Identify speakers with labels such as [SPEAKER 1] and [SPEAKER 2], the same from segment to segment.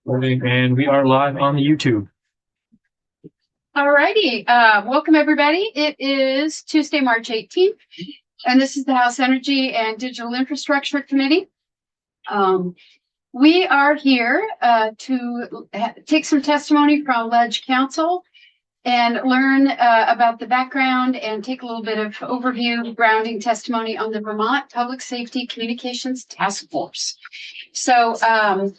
[SPEAKER 1] Morning, and we are live on the YouTube.
[SPEAKER 2] All righty. Welcome, everybody. It is Tuesday, March 18th, and this is the House Energy and Digital Infrastructure Committee. We are here to take some testimony from Ledge Council and learn about the background and take a little bit of overview grounding testimony on the Vermont Public Safety Communications Task Force. So I'm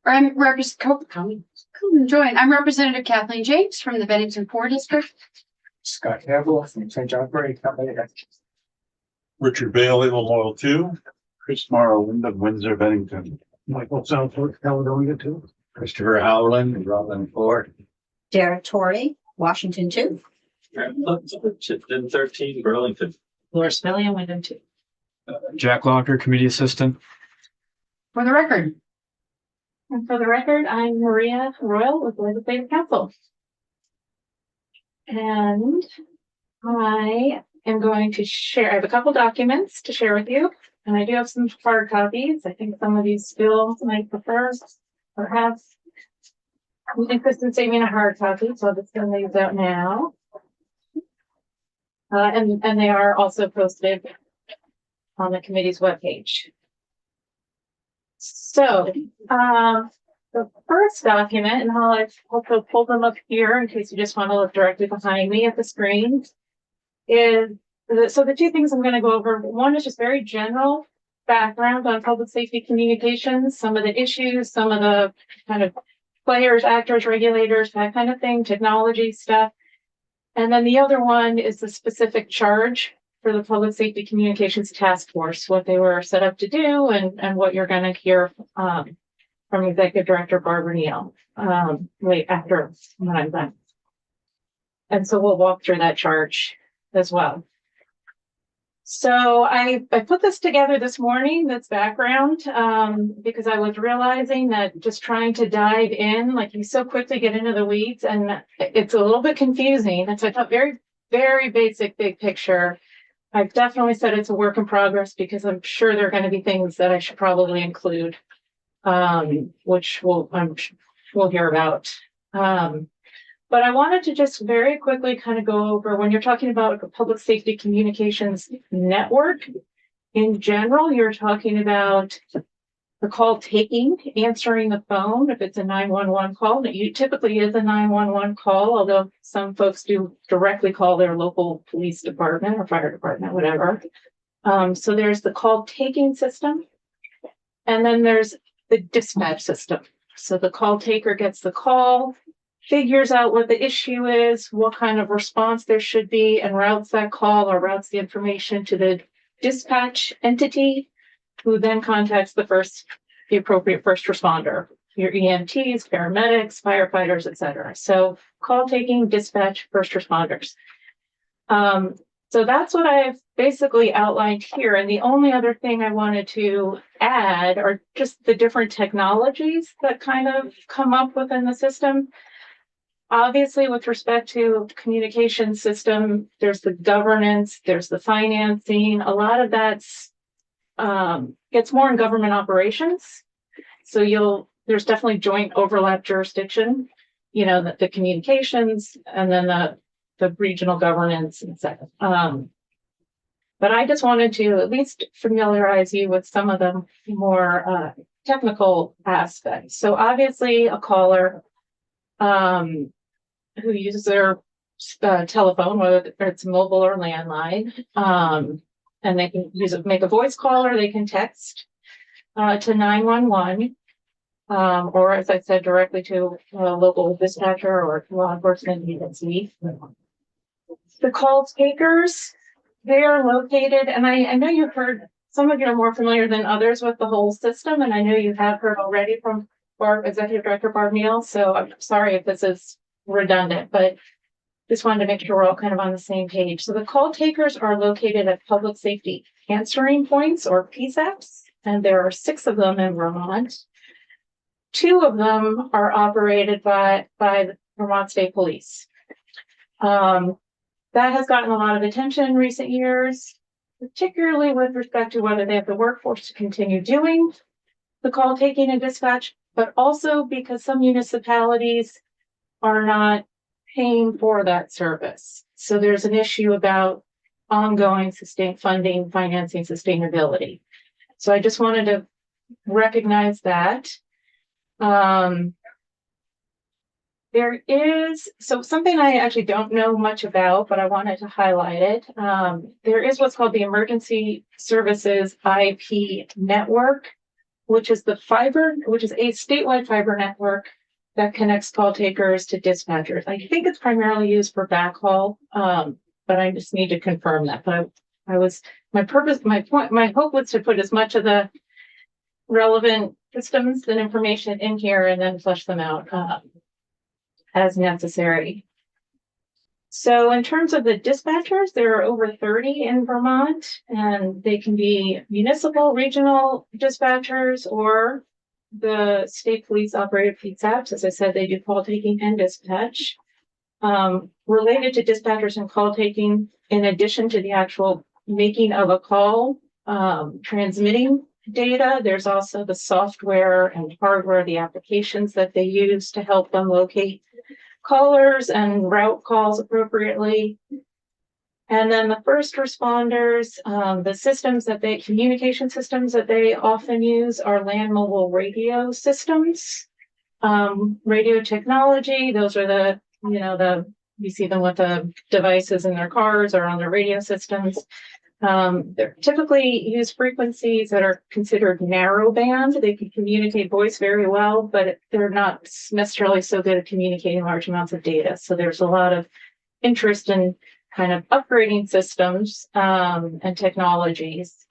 [SPEAKER 2] Representative Kathleen James from the Bennington 4 District.
[SPEAKER 3] Scott Campbell from St. John Gray Company.
[SPEAKER 4] Richard Bailey, Loyal 2.
[SPEAKER 5] Chris Morrow, Wyndham, Windsor, Bennington.
[SPEAKER 3] Michael Southwood, Caledonia 2.
[SPEAKER 5] Christopher Howland, Rutland 4.
[SPEAKER 6] Derek Torrey, Washington 2.
[SPEAKER 7] Chittenden 13, Burlington.
[SPEAKER 6] Laura Spillian, Wyndham 2.
[SPEAKER 1] Jack Locker, Committee Assistant.
[SPEAKER 2] For the record.
[SPEAKER 8] And for the record, I'm Maria Royal with Legislative Council. And I am going to share, I have a couple documents to share with you, and I do have some hard copies. I think some of these still might prefer or have some interest in saving a hard copy, so I'll just send these out now. And they are also posted on the committee's webpage. So, the first document, and I'll also pull them up here in case you just want to look directly behind me at the screen, is so the two things I'm going to go over. One is just very general background on public safety communications, some of the issues, some of the kind of players, actors, regulators, that kind of thing, technology stuff. And then the other one is the specific charge for the Public Safety Communications Task Force, what they were set up to do, and what you're going to hear from Executive Director Barbara Neal late after when I'm done. And so we'll walk through that charge as well. So I put this together this morning, this background, because I was realizing that just trying to dive in, like you so quickly get into the weeds, and it's a little bit confusing. It's a very, very basic, big picture. I've definitely said it's a work in progress because I'm sure there are going to be things that I should probably include, which we'll hear about. But I wanted to just very quickly kind of go over when you're talking about a public safety communications network. In general, you're talking about the call taking, answering the phone if it's a 911 call. It typically is a 911 call, although some folks do directly call their local police department or fire department, whatever. So there's the call taking system, and then there's the dispatch system. So the call taker gets the call, figures out what the issue is, what kind of response there should be, and routes that call or routes the information to the dispatch entity, who then contacts the appropriate first responder, your EMTs, paramedics, firefighters, etc. So call taking, dispatch, first responders. So that's what I've basically outlined here. And the only other thing I wanted to add are just the different technologies that kind of come up within the system. Obviously, with respect to communication system, there's the governance, there's the financing. A lot of that's gets more in government operations. So there's definitely joint overlap jurisdiction, the communications and then the regional governance, etc. But I just wanted to at least familiarize you with some of the more technical aspects. So obviously a caller who uses their telephone, whether it's mobile or landline, and they can make a voice call or they can text to 911, or as I said, directly to a local dispatcher or law enforcement agency. The call takers, they are located, and I know you've heard, some of you are more familiar than others with the whole system, and I know you have heard already from Executive Director Barb Neal, so I'm sorry if this is redundant, but just wanted to make sure we're all kind of on the same page. So the call takers are located at public safety answering points, or PSAPs, and there are 6 of them in Vermont. 2 of them are operated by the Vermont State Police. That has gotten a lot of attention in recent years, particularly with respect to whether they have the workforce to continue doing the call taking and dispatch, but also because some municipalities are not paying for that service. So there's an issue about ongoing funding, financing sustainability. So I just wanted to recognize that. There is, so something I actually don't know much about, but I wanted to highlight it. There is what's called the Emergency Services IP network, which is a statewide fiber network that connects call takers to dispatchers. I think it's primarily used for backhaul, but I just need to confirm that. But my hope was to put as much of the relevant systems and information in here and then flesh them out as necessary. So in terms of the dispatchers, there are over 30 in Vermont, and they can be municipal, regional dispatchers, or the state police operated PSAPs. As I said, they do call taking and dispatch. Related to dispatchers and call taking, in addition to the actual making of a call, transmitting data, there's also the software and hardware, the applications that they use to help them locate callers and route calls appropriately. And then the first responders, the communication systems that they often use are land mobile radio systems, radio technology. Those are you see them with the devices in their cars or on their radio systems. They're typically use frequencies that are considered narrow band. They can communicate voice very well, but they're not necessarily so good at communicating large amounts of data. So there's a lot of interest in kind of upgrading systems and technologies,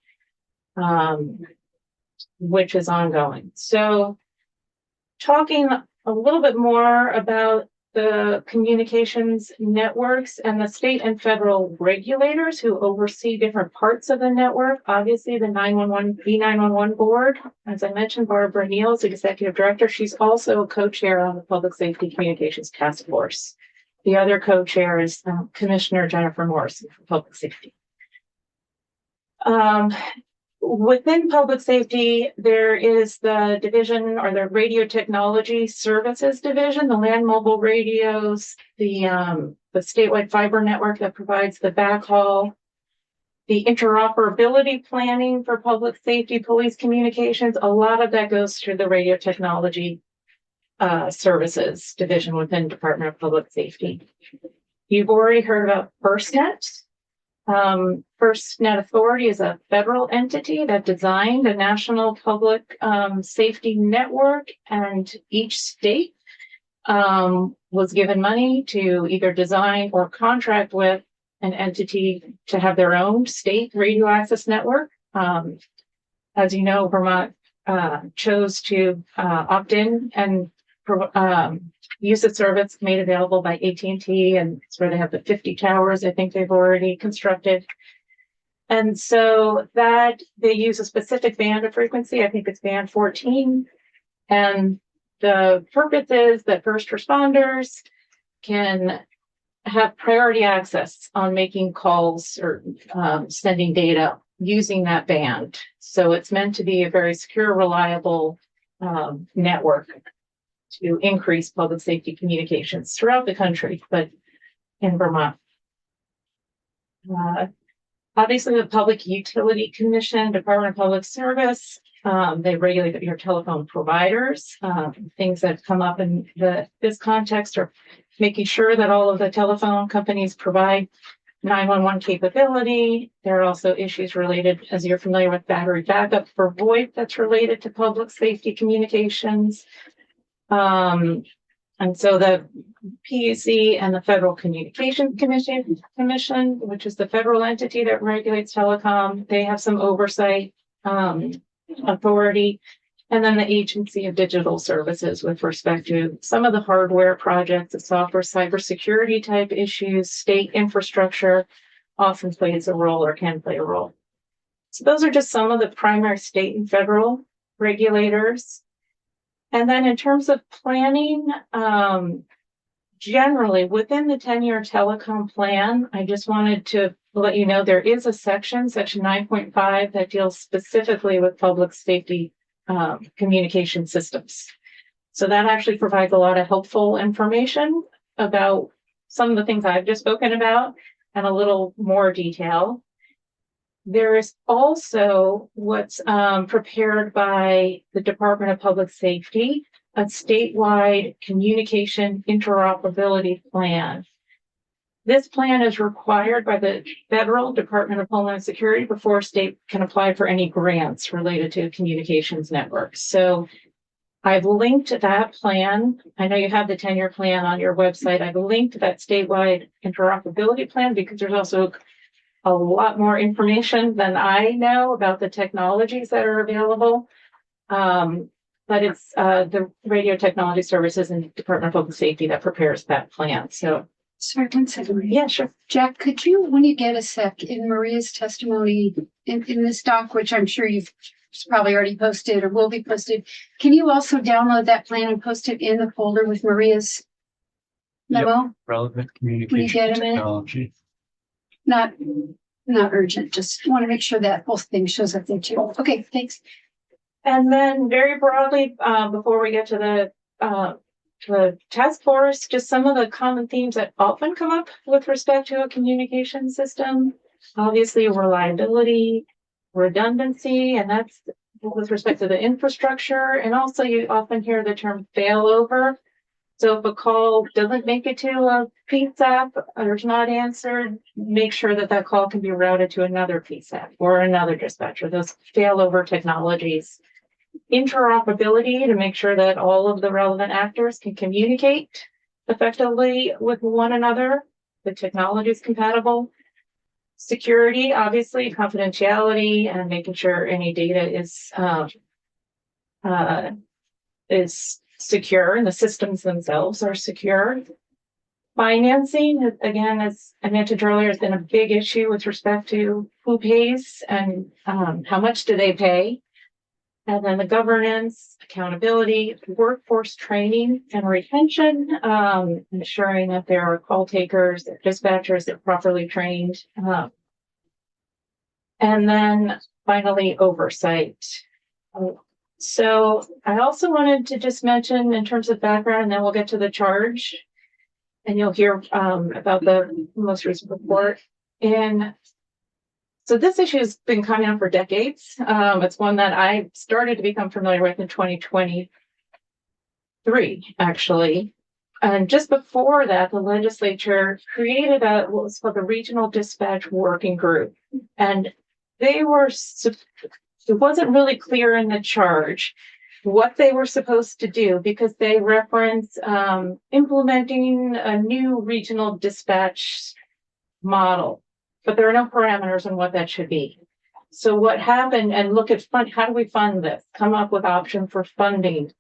[SPEAKER 8] which is ongoing. So talking a little bit more about the communications networks and the state and federal regulators who oversee different parts of the network. Obviously, the B911 board, as I mentioned, Barbara Neal is executive director. She's also a co-chair on the Public Safety Communications Task Force. The other co-chair is Commissioner Jennifer Morrison for Public Safety. Within public safety, there is the division or the radio technology services division, the land mobile radios, the statewide fiber network that provides the backhaul, the interoperability planning for public safety, police communications. A lot of that goes through the radio technology services division within Department of Public Safety. You've already heard about FirstNet. FirstNet Authority is a federal entity that designed a national public safety network, and each state was given money to either design or contract with an entity to have their own state radio access network. As you know, Vermont chose to opt in and use the service made available by AT&T, and it's where they have the 50 towers I think they've already constructed. And so that they use a specific band of frequency. I think it's band 14. And the purpose is that first responders can have priority access on making calls or sending data using that band. So it's meant to be a very secure, reliable network to increase public safety communications throughout the country, but in Vermont. Obviously, the Public Utility Commission, Department of Public Service, they regulate your telephone providers. Things that come up in this context are making sure that all of the telephone companies provide 911 capability. There are also issues related, as you're familiar with, battery backup for VoIP that's related to public safety communications. And so the PUC and the Federal Communications Commission, which is the federal entity that regulates telecom, they have some oversight authority. And then the Agency of Digital Services with respect to some of the hardware projects, the software, cybersecurity type issues, state infrastructure often plays a role or can play a role. So those are just some of the primary state and federal regulators. And then in terms of planning, generally within the 10-year telecom plan, I just wanted to let you know there is a section 9.5, that deals specifically with public safety communication systems. So that actually provides a lot of helpful information about some of the things I've just spoken about and a little more detail. There is also what's prepared by the Department of Public Safety, a statewide communication interoperability plan. This plan is required by the Federal Department of Homeland Security before state can apply for any grants related to communications networks. So I've linked that plan. I know you have the 10-year plan on your website. I've linked that statewide interoperability plan because there's also a lot more information than I know about the technologies that are available. But it's the Radio Technology Services and Department of Public Safety that prepares that plan. So,
[SPEAKER 2] Sorry, 1 second. Maria.
[SPEAKER 8] yeah, sure.
[SPEAKER 2] Jack, could you, when you get a sec, in Maria's testimony in this doc, which I'm sure you've probably already posted or will be posted, can you also download that plan and post it in the folder with Maria's memo?
[SPEAKER 1] Relevant
[SPEAKER 2] get a
[SPEAKER 1] communication
[SPEAKER 2] minute?
[SPEAKER 1] technology.
[SPEAKER 2] Not urgent, just want to make sure that whole thing shows up there too. Okay, thanks.
[SPEAKER 8] And then very broadly, before we get to the task force, just some of the common themes that often come up with respect to a communication system. Obviously, reliability, redundancy, and that's with respect to the infrastructure. And also you often hear the term failover. So if a call doesn't make it to a PSAP or is not answered, make sure that that call can be routed to another PSAP or another dispatcher, those failover technologies. Interoperability to make sure that all of the relevant actors can communicate effectively with one another. The technology is compatible. Security, obviously, confidentiality, and making sure any data is secure and the systems themselves are secure. Financing, again, as I mentioned earlier, has been a big issue with respect to who pays and how much do they pay. And then the governance, accountability, workforce training and retention, ensuring that there are call takers, dispatchers that are properly trained. And then finally, oversight. So I also wanted to just mention in terms of background, and then we'll get to the charge. And you'll hear about the most recent report. And so this issue has been coming up for decades. It's one that I started to become familiar with in 2023, actually. And just before that, the legislature created what was called the Regional Dispatch Working Group. And it wasn't really clear in the charge what they were supposed to do because they reference implementing a new regional dispatch model. But there are no parameters on what that should be. So what happened, and look at how do we fund this? Come up with option for funding,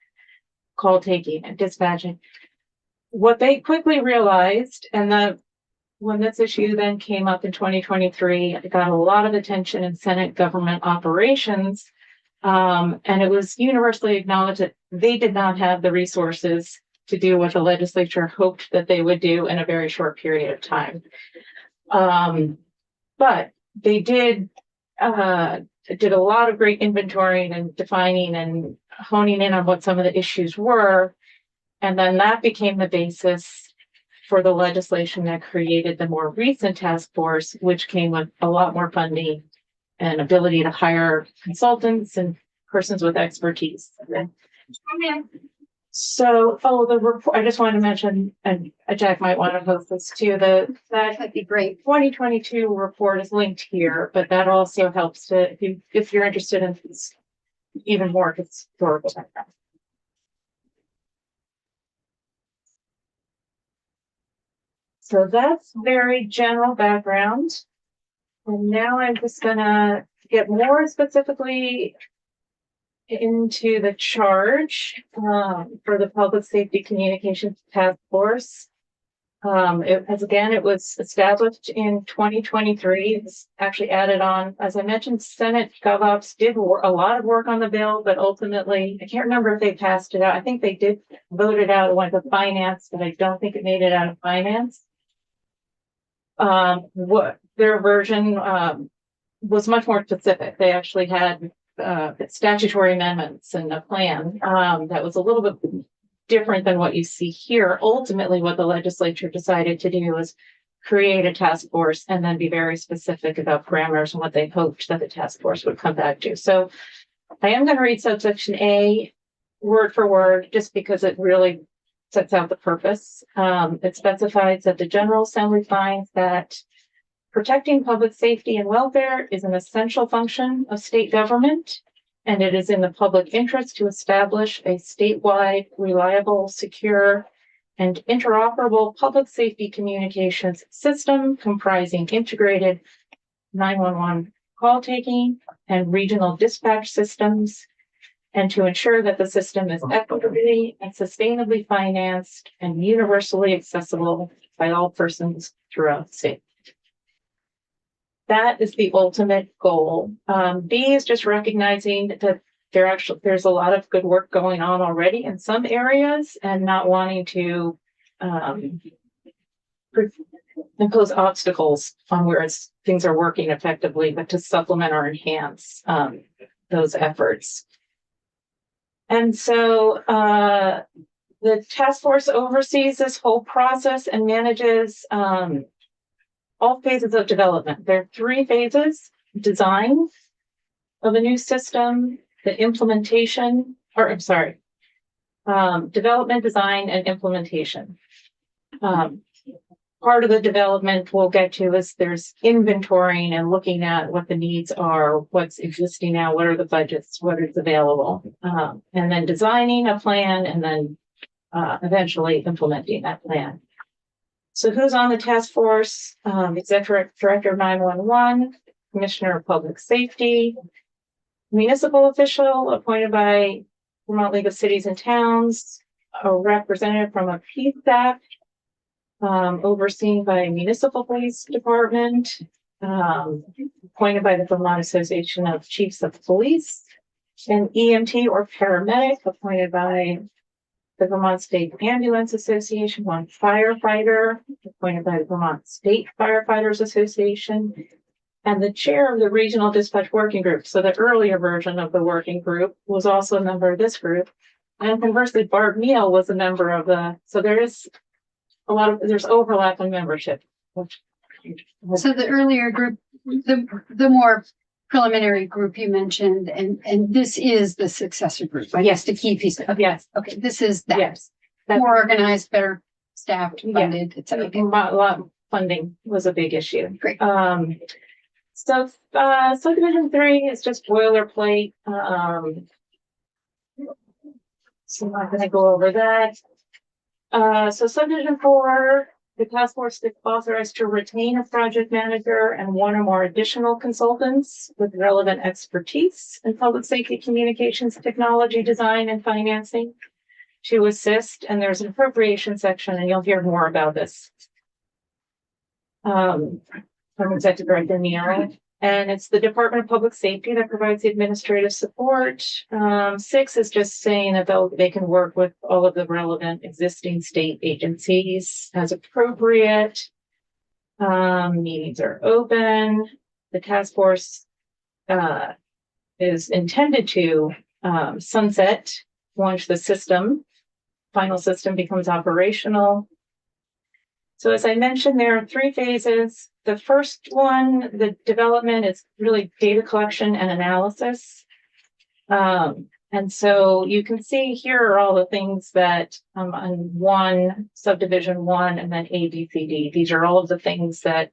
[SPEAKER 8] call taking and dispatching. What they quickly realized, and when this issue then came up in 2023, it got a lot of attention in Senate Government Operations, and it was universally acknowledged that they did not have the resources to do what the legislature hoped that they would do in a very short period of time. But they did a lot of great inventorying and defining and honing in on what some of the issues were. And then that became the basis for the legislation that created the more recent task force, which came with a lot more funding and ability to hire consultants and persons with expertise. So, the report, I just wanted to mention, and Jack might want to post this too,
[SPEAKER 2] That'd be great.
[SPEAKER 8] 2022 report is linked here, but that also helps to, if you're interested in even more historical background. So that's very general background. And now I'm just gonna get more specifically into the charge for the Public Safety Communications Task Force. It was established in 2023. It's actually added on. As I mentioned, Senate GovOps did a lot of work on the bill, but ultimately, I can't remember if they passed it out. I think they did vote it out. It went to finance, but I don't think it made it out of finance. What their version was much more specific. They actually had statutory amendments and a plan that was a little bit different than what you see here. Ultimately, what the legislature decided to do was create a task force and then be very specific about parameters and what they hoped that the task force would come back to. So I am going to read subsection A word for word, just because it really sets out the purpose. It specifies that the General Assembly finds that protecting public safety and welfare is an essential function of state government, and it is in the public interest to establish a statewide, reliable, secure, and interoperable public safety communications system comprising integrated 911 call taking and regional dispatch systems, and to ensure that the system is equitably and sustainably financed and universally accessible by all persons throughout the state. That is the ultimate goal. B is just recognizing that there's a lot of good work going on already in some areas, and not wanting to impose obstacles on where things are working effectively, but to supplement or enhance those efforts. And so the task force oversees this whole process and manages all phases of development. There are 3 phases: design of a new system, the implementation, development, design, and implementation. Part of the development we'll get to is there's inventorying and looking at what the needs are, what's existing now, what are the budgets, what is available, and then designing a plan, and then eventually implementing that plan. So who's on the task force? Executive Director of 911, Commissioner of Public Safety, municipal official appointed by Vermont League of Cities and Towns, a representative from a PSAP, overseen by Municipal Police Department, appointed by the Vermont Association of Chiefs of Police, an EMT or paramedic appointed by the Vermont State Ambulance Association, one firefighter appointed by the Vermont State Firefighters Association, and the chair of the Regional Dispatch Working Group. So the earlier version of the working group was also a member of this group. And conversely, Barb Neal was a member of so there is there's overlap in membership.
[SPEAKER 2] So the earlier group, the more preliminary group you mentioned, and this is the successor group, right?
[SPEAKER 8] Yes.
[SPEAKER 2] To keep you. Okay.
[SPEAKER 8] Yes.
[SPEAKER 2] Okay. This is that.
[SPEAKER 8] Yes.
[SPEAKER 2] More organized, better staffed,
[SPEAKER 8] Yeah.
[SPEAKER 2] funded, et cetera.
[SPEAKER 8] A lot of funding was a big issue.
[SPEAKER 2] Great.
[SPEAKER 8] So subdivision 3 is just boilerplate. So I'm not going to go over that. So subdivision 4, the task force is authorized to retain a project manager and 1 or more additional consultants with relevant expertise in public safety communications, technology, design, and financing to assist. And there's an appropriation section, and you'll hear more about this from Executive Director Neal. And it's the Department of Public Safety that provides the administrative support. 6 is just saying that they can work with all of the relevant existing state agencies as appropriate. Meetings are open. The task force is intended to sunset once the final system becomes operational. So as I mentioned, there are 3 phases. The first one, the development, is really data collection and analysis. And so you can see here are all the things that on subdivision 1 and then A, B, C, D. These are all of the things that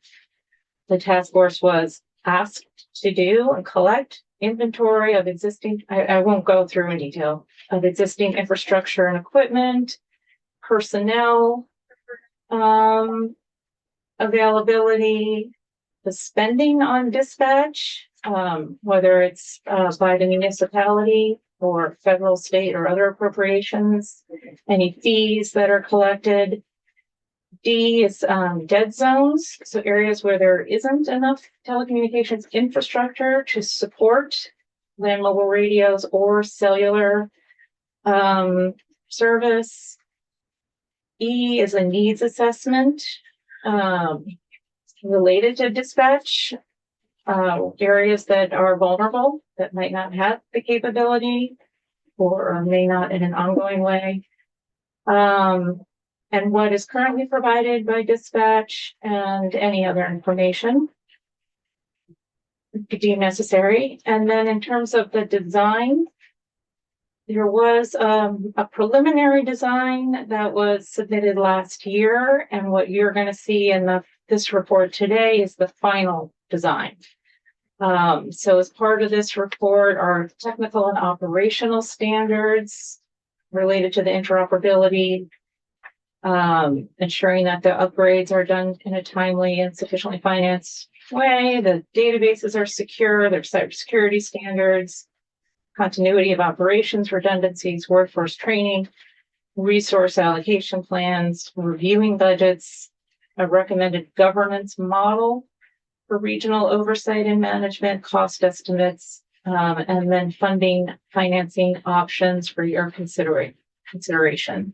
[SPEAKER 8] the task force was asked to do and collect inventory of existing, I won't go through in detail, of existing infrastructure and equipment, personnel, availability, the spending on dispatch, whether it's by the municipality or federal, state, or other appropriations, any fees that are collected. D is dead zones, so areas where there isn't enough telecommunications infrastructure to support land mobile radios or cellular service. E is a needs assessment related to dispatch. areas that are vulnerable, that might not have the capability or may not in an ongoing way. And what is currently provided by dispatch and any other information deemed necessary. And then in terms of the design, there was a preliminary design that was submitted last year, and what you're going to see in this report today is the final design. So as part of this report are technical and operational standards related to the interoperability, ensuring that the upgrades are done in a timely and sufficiently financed way, the databases are secure, there's cybersecurity standards, continuity of operations, redundancies, workforce training, resource allocation plans, reviewing budgets, a recommended governance model for regional oversight and management, cost estimates, and then financing options for your consideration.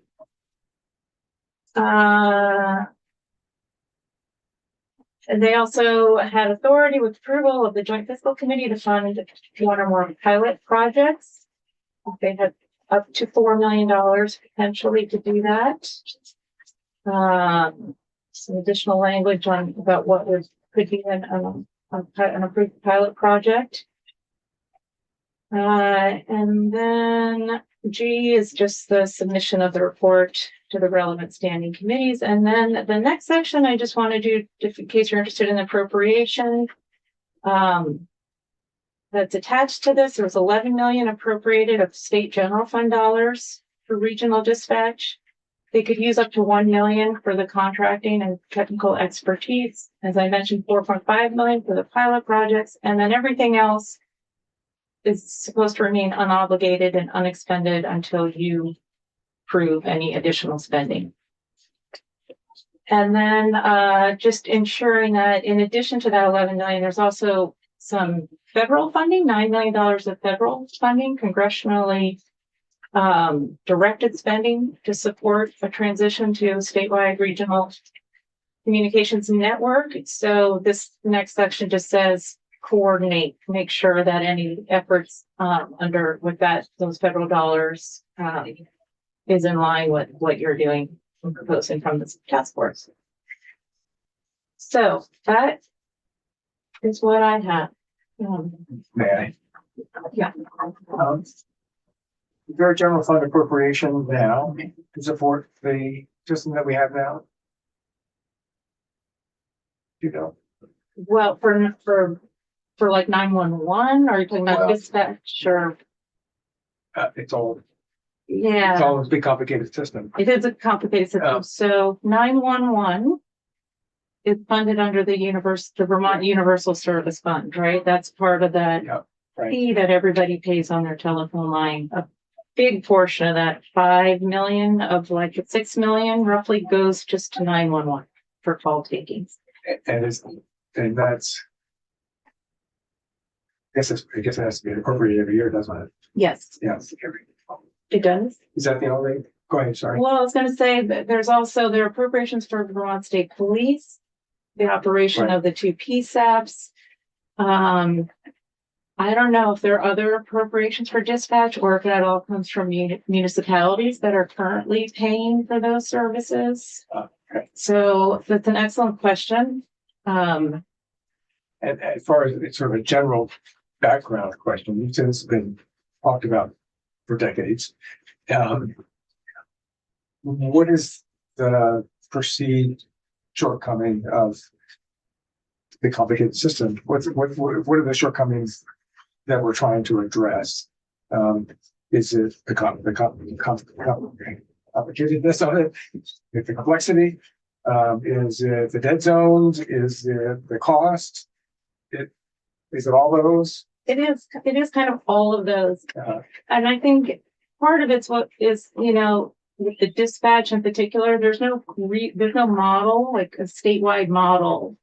[SPEAKER 8] And they also had authority with approval of the Joint Fiscal Committee to fund one or more pilot projects. They had up to $4 million potentially to do that. Some additional language about what could be an approved pilot project. And then G is just the submission of the report to the relevant standing committees. And then the next section, I just want to do, just in case you're interested in appropriation, that's attached to this. There was 11 million appropriated of state general fund dollars for regional dispatch. They could use up to 1 million for the contracting and technical expertise. As I mentioned, 4.5 million for the pilot projects, and then everything else is supposed to remain unobligated and unexpended until you approve any additional spending. And then just ensuring that in addition to that 11 million, there's also some federal funding, $9 million of federal funding, congressionally directed spending to support a transition to a statewide regional communications network. So this next section just says coordinate, make sure that any efforts those federal dollars is in line with what you're doing and proposing from this task force. So that is what I have.
[SPEAKER 3] May I?
[SPEAKER 8] Yeah.
[SPEAKER 3] Very general fund appropriation now to support the system that we have now. You know,
[SPEAKER 8] Well, for like 911, or are you talking about
[SPEAKER 3] Well-
[SPEAKER 8] dispatch or?
[SPEAKER 3] it's all
[SPEAKER 8] Yeah.
[SPEAKER 3] a big complicated system.
[SPEAKER 8] It is a complicated system.
[SPEAKER 3] Oh.
[SPEAKER 8] So 911 is funded under the Vermont Universal Service Fund, right? That's part of that
[SPEAKER 3] Yeah, right.
[SPEAKER 8] fee that everybody pays on their telephone line. A big portion of that 5 million of like the 6 million roughly goes just to 911 for call takings.
[SPEAKER 3] And that's. I guess it has to be appropriated every year, doesn't it?
[SPEAKER 8] Yes,
[SPEAKER 3] Yes.
[SPEAKER 8] it does.
[SPEAKER 3] Is that the only? Go ahead, sorry.
[SPEAKER 8] Well, I was going to say that there's also there are appropriations for Vermont State Police, the operation
[SPEAKER 3] Right.
[SPEAKER 8] of the 2 PSAPs. I don't know if there are other appropriations for dispatch or if that all comes from municipalities that are currently paying for those services.
[SPEAKER 3] Okay.
[SPEAKER 8] So that's an excellent question.
[SPEAKER 3] And as far as it's sort of a general background question, since it's been talked about for decades, what is the perceived shortcoming of the complicated system? What are the shortcomings that we're trying to address? Is it the complicatedness of it? Is it the complexity? Is it the dead zones? Is it the cost? Is it all those?
[SPEAKER 8] It is kind of all of those.
[SPEAKER 3] Uh,
[SPEAKER 8] And I think part of it's what is, with the dispatch in particular, there's no model, like a statewide model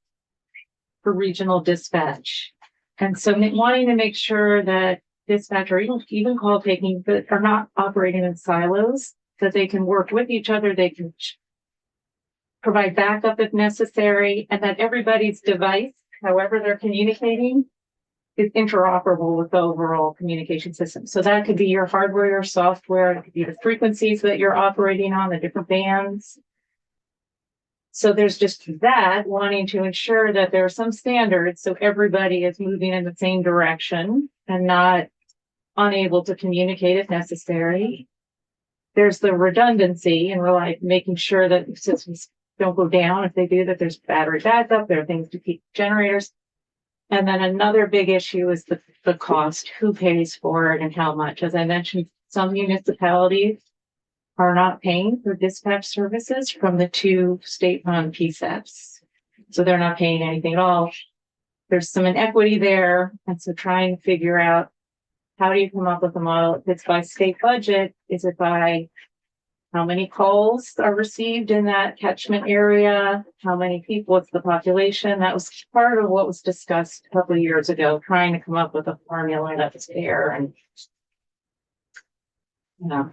[SPEAKER 8] for regional dispatch. And so wanting to make sure that dispatch or even call taking that are not operating in silos, that they can work with each other, they can provide backup if necessary, and that everybody's device however they're communicating, is interoperable with the overall communication system. So that could be your hardware or software, it could be the frequencies that you're operating on, the different bands. So there's just that wanting to ensure that there are some standards so everybody is moving in the same direction and not unable to communicate if necessary. There's the redundancy, and we're like making sure that systems don't go down. If they do, that there's battery backup, there are things to keep generators. And then another big issue is the cost, who pays for it and how much. As I mentioned, some municipalities are not paying for dispatch services from the 2 state-run PSAPs. So they're not paying anything at all. There's some inequity there. And so trying to figure out, how do you come up with a model? If it's by state budget, is it by how many calls are received in that catchment area? How many people, what's the population? That was part of what was discussed a couple of years ago, trying to come up with a formula that was fair and, you know.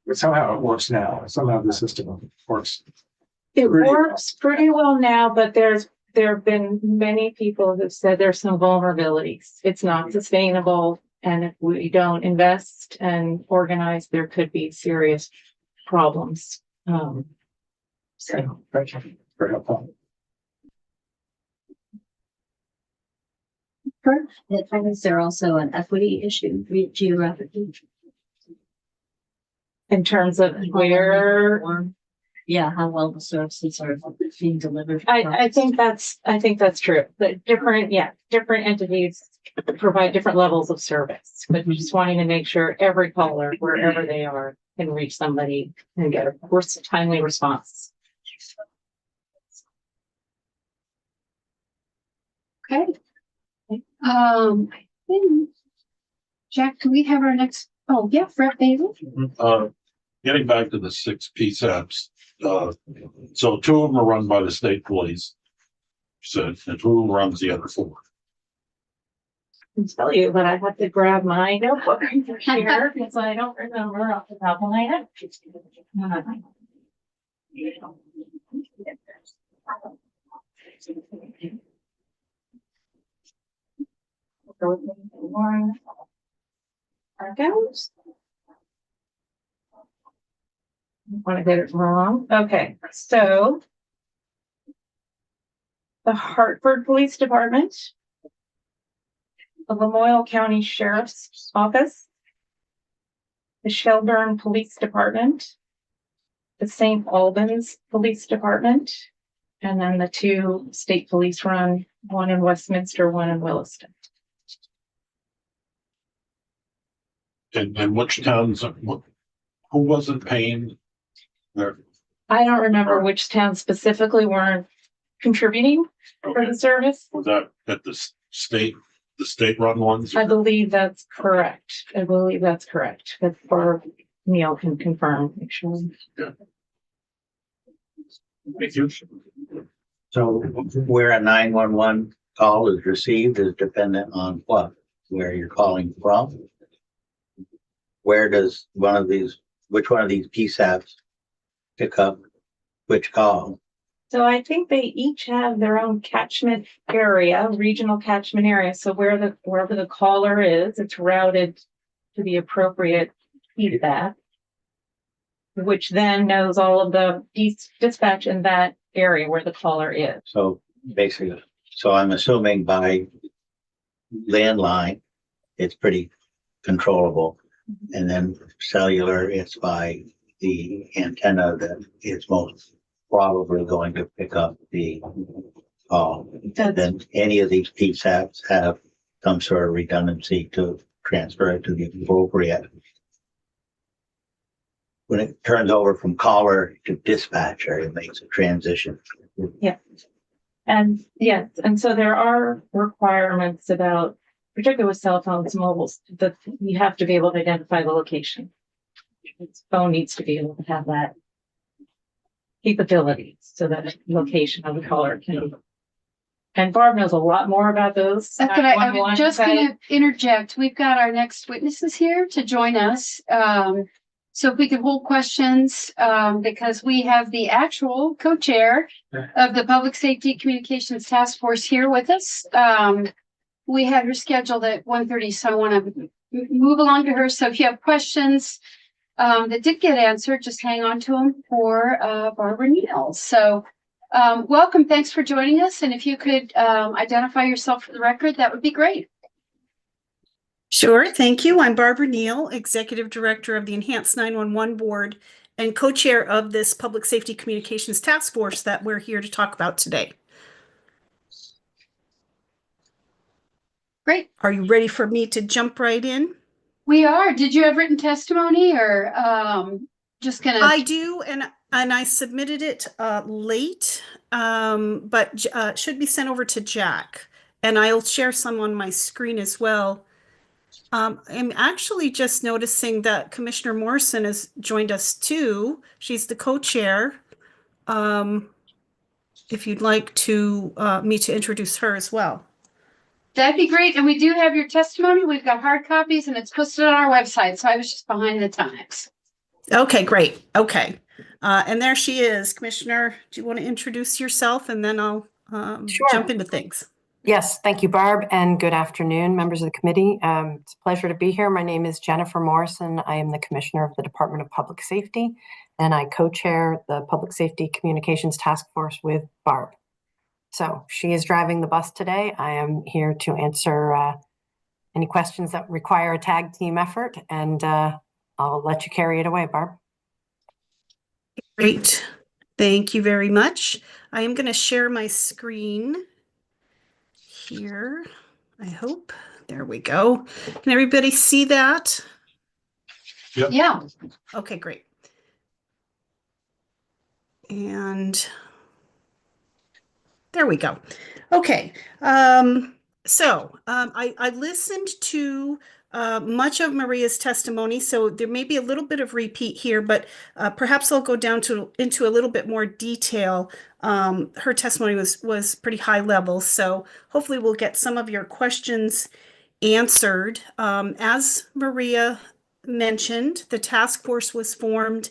[SPEAKER 3] But somehow it works now. Somehow the system works.
[SPEAKER 8] It
[SPEAKER 3] Pretty
[SPEAKER 8] works pretty well now, but there have been many people who've said there's some vulnerabilities. It's not sustainable. And if we don't invest and organize, there could be serious problems. So
[SPEAKER 3] Thank you. Very helpful.
[SPEAKER 6] Is there also an equity issue geographically?
[SPEAKER 8] in terms of where,
[SPEAKER 6] Yeah, how well the services are being delivered.
[SPEAKER 8] I think that's true. That different entities provide different levels of service, but just wanting to make sure every caller, wherever they are, can reach somebody and get a timely response.
[SPEAKER 2] Okay. I think, Jack, do we have our next, oh, yeah, Brett Bailey?
[SPEAKER 4] Getting back to the 6 PSAPs, so 2 of them are run by the state police. So, and 2 of them runs the other 4.
[SPEAKER 8] I can tell you, but I have to grab my notebook here because I don't remember off the top of my head. One. There goes. Want to get it wrong? Okay, so the Hartford Police Department, the Lamoille County Sheriff's Office, the Shelburne Police Department, the St. Albans Police Department, and then the 2 state police run, one in Westminster, one in Williston.
[SPEAKER 4] And which towns, who wasn't paying their,
[SPEAKER 8] I don't remember which towns specifically weren't contributing for the service.
[SPEAKER 4] was that at the state run ones?
[SPEAKER 8] I believe that's correct. But for Neil can confirm, make sure.
[SPEAKER 4] Thank you.
[SPEAKER 5] So where a 911 call is received is dependent on what, where you're calling from. Where does which one of these PSAPs pick up which call?
[SPEAKER 8] So I think they each have their own catchment area, regional catchment area. So wherever the caller is, it's routed to the appropriate feedback, which then knows all of the dispatch in that area where the caller is.
[SPEAKER 5] So basically, so I'm assuming by landline, it's pretty controllable. And then cellular, it's by the antenna that is most probably going to pick up the call. And then any of these PSAPs have some sort of redundancy to transfer it to the appropriate. When it turns over from caller to dispatcher, it makes a transition.
[SPEAKER 8] Yeah. And yes, and so there are requirements about, particularly with cell phones, mobiles, that you have to be able to identify the location. Its phone needs to be able to have that capability so that location of the caller can. And Barb knows a lot more about those.
[SPEAKER 2] That's what I was
[SPEAKER 8] 911
[SPEAKER 2] just
[SPEAKER 8] sites.
[SPEAKER 2] going to interject. We've got our next witnesses here to join us. So if we could hold questions, because we have the actual co-chair of the Public Safety Communications Task Force here with us. We have her scheduled at 1:30, so I want to move along to her. So if you have questions that did get answered, just hang on to them for Barbara Neal. So welcome, thanks for joining us. And if you could identify yourself for the record, that would be great.
[SPEAKER 9] Sure, thank you. I'm Barbara Neal, Executive Director of the Enhanced 911 Board and co-chair of this Public Safety Communications Task Force that we're here to talk about today.
[SPEAKER 2] Great.
[SPEAKER 9] Are you ready for me to jump right in?
[SPEAKER 2] We are. Did you have written testimony or just gonna?
[SPEAKER 9] I do, and I submitted it late, but should be sent over to Jack, and I'll share some on my screen as well. I'm actually just noticing that Commissioner Morrison has joined us too. She's the co-chair. If you'd like to me to introduce her as well.
[SPEAKER 2] That'd be great. And we do have your testimony. We've got hard copies and it's posted on our website. So I was just behind the times.
[SPEAKER 9] Okay, great. Okay. And there she is. Commissioner, do you want to introduce yourself and then I'll jump into things?
[SPEAKER 10] Yes, thank you, Barb, and good afternoon, members of the committee. It's a pleasure to be here. My name is Jennifer Morrison. I am the Commissioner of the Department of Public Safety, and I co-chair the Public Safety Communications Task Force with Barb. So she is driving the bus today. I am here to answer any questions that require a tag team effort, and I'll let you carry it away, Barb.
[SPEAKER 9] Great. Thank you very much. I am going to share my screen here. I hope. There we go. Can everybody see that?
[SPEAKER 4] Yep.
[SPEAKER 2] Yeah.
[SPEAKER 9] Okay, great. And there we go. Okay. I listened to much of Maria's testimony, so there may be a little bit of repeat here, but perhaps I'll go down into a little bit more detail. Her testimony was pretty high level, so hopefully we'll get some of your questions answered. As Maria mentioned, the task force was formed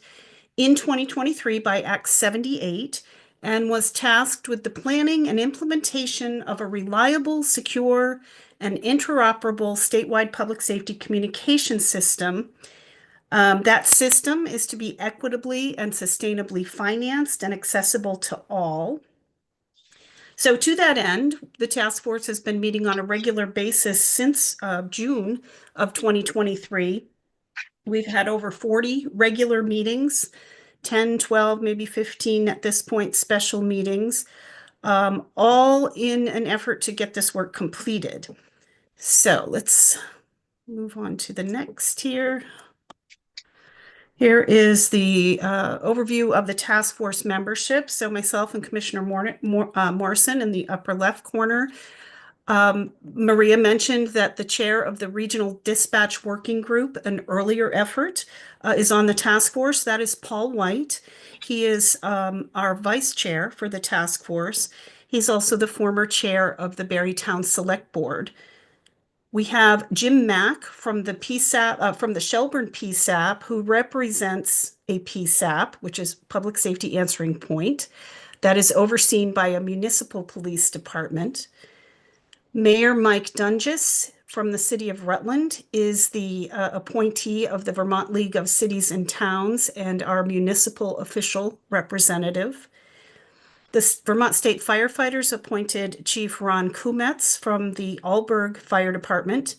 [SPEAKER 9] in 2023 by Act 78 and was tasked with the planning and implementation of a reliable, secure, and interoperable statewide public safety communication system. That system is to be equitably and sustainably financed and accessible to all. So to that end, the task force has been meeting on a regular basis since June of 2023. We've had over 40 regular meetings, 10, 12, maybe 15 at this point, special meetings, all in an effort to get this work completed. So let's move on to the next here. Here is the overview of the task force membership. So myself and Commissioner Morrison in the upper left corner. Maria mentioned that the chair of the Regional Dispatch Working Group, an earlier effort, is on the task force. That is Paul White. He is our vice chair for the task force. He's also the former chair of the Barrytown Select Board. We have Jim Mack from the PSAP, from the Shelburne PSAP, who represents a PSAP, which is Public Safety Answering Point, that is overseen by a municipal police department. Mayor Mike Dunges from the city of Rutland is the appointee of the Vermont League of Cities and Towns and our municipal official representative. The Vermont State Firefighters appointed Chief Ron Kumetz from the Alberg Fire Department.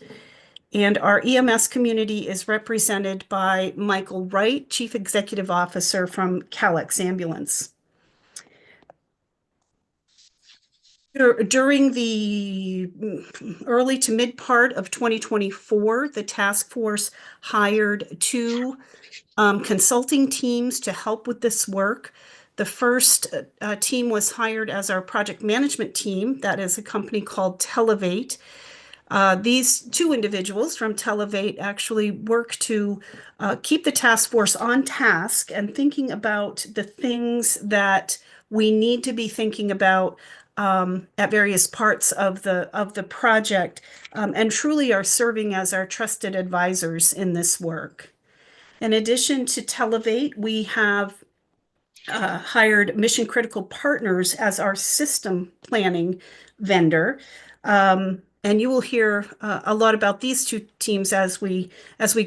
[SPEAKER 9] And our EMS community is represented by Michael Wright, Chief Executive Officer from Calex Ambulance. During the early to mid part of 2024, the task force hired two consulting teams to help with this work. The first team was hired as our project management team. That is a company called Televate. These two individuals from Televate actually work to keep the task force on task and thinking about the things that we need to be thinking about at various parts of the project, and truly are serving as our trusted advisors in this work. In addition to Televate, we have hired Mission Critical Partners as our system planning vendor. And you will hear a lot about these two teams as we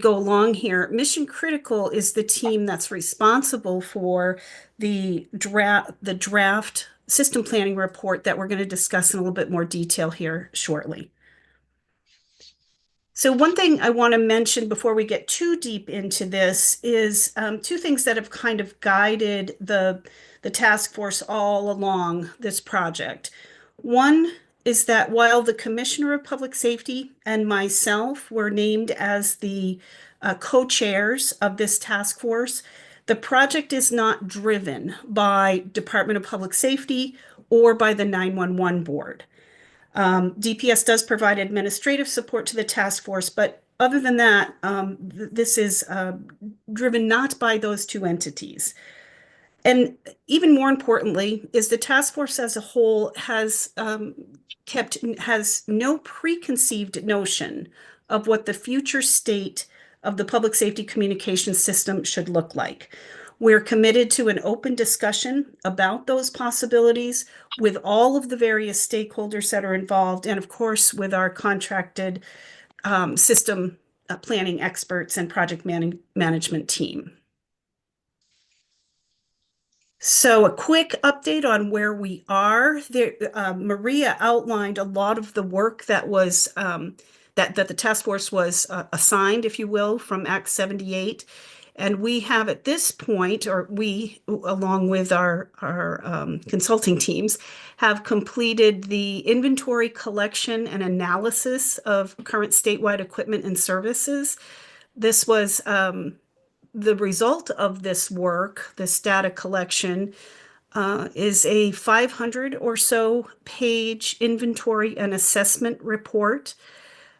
[SPEAKER 9] go along here. Mission Critical is the team that's responsible for the draft system planning report that we're going to discuss in a little bit more detail here shortly. So one thing I want to mention before we get too deep into this is two things that have kind of guided the task force all along this project. One is that while the Commissioner of Public Safety and myself were named as the co-chairs of this task force, the project is not driven by Department of Public Safety or by the 911 board. DPS does provide administrative support to the task force, but other than that, this is driven not by those two entities. And even more importantly, is the task force as a whole has no preconceived notion of what the future state of the public safety communication system should look like. We're committed to an open discussion about those possibilities with all of the various stakeholders that are involved, and of course, with our contracted system planning experts and project management team. So a quick update on where we are. There, Maria outlined a lot of the work that was that the task force was assigned, if you will, from Act 78. And we have at this point, or we, along with our consulting teams, have completed the inventory collection and analysis of current statewide equipment and services. This was the result of this work, this data collection, is a 500 or so page inventory and assessment report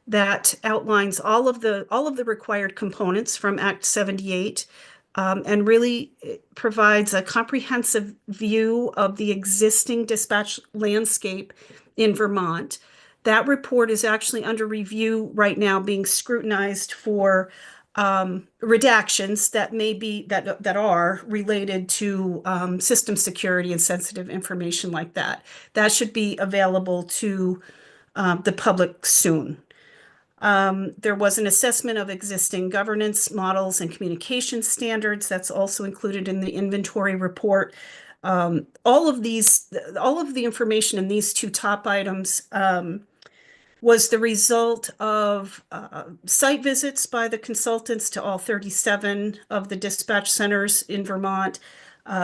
[SPEAKER 9] that outlines all of the required components from Act 78, and really provides a comprehensive view of the existing dispatch landscape in Vermont. That report is actually under review right now, being scrutinized for redactions that may be that are related to system security and sensitive information like that. That should be available to the public soon. There was an assessment of existing governance models and communication standards that's also included in the inventory report. All of the information in these two top items was the result of site visits by the consultants to all 37 of the dispatch centers in Vermont.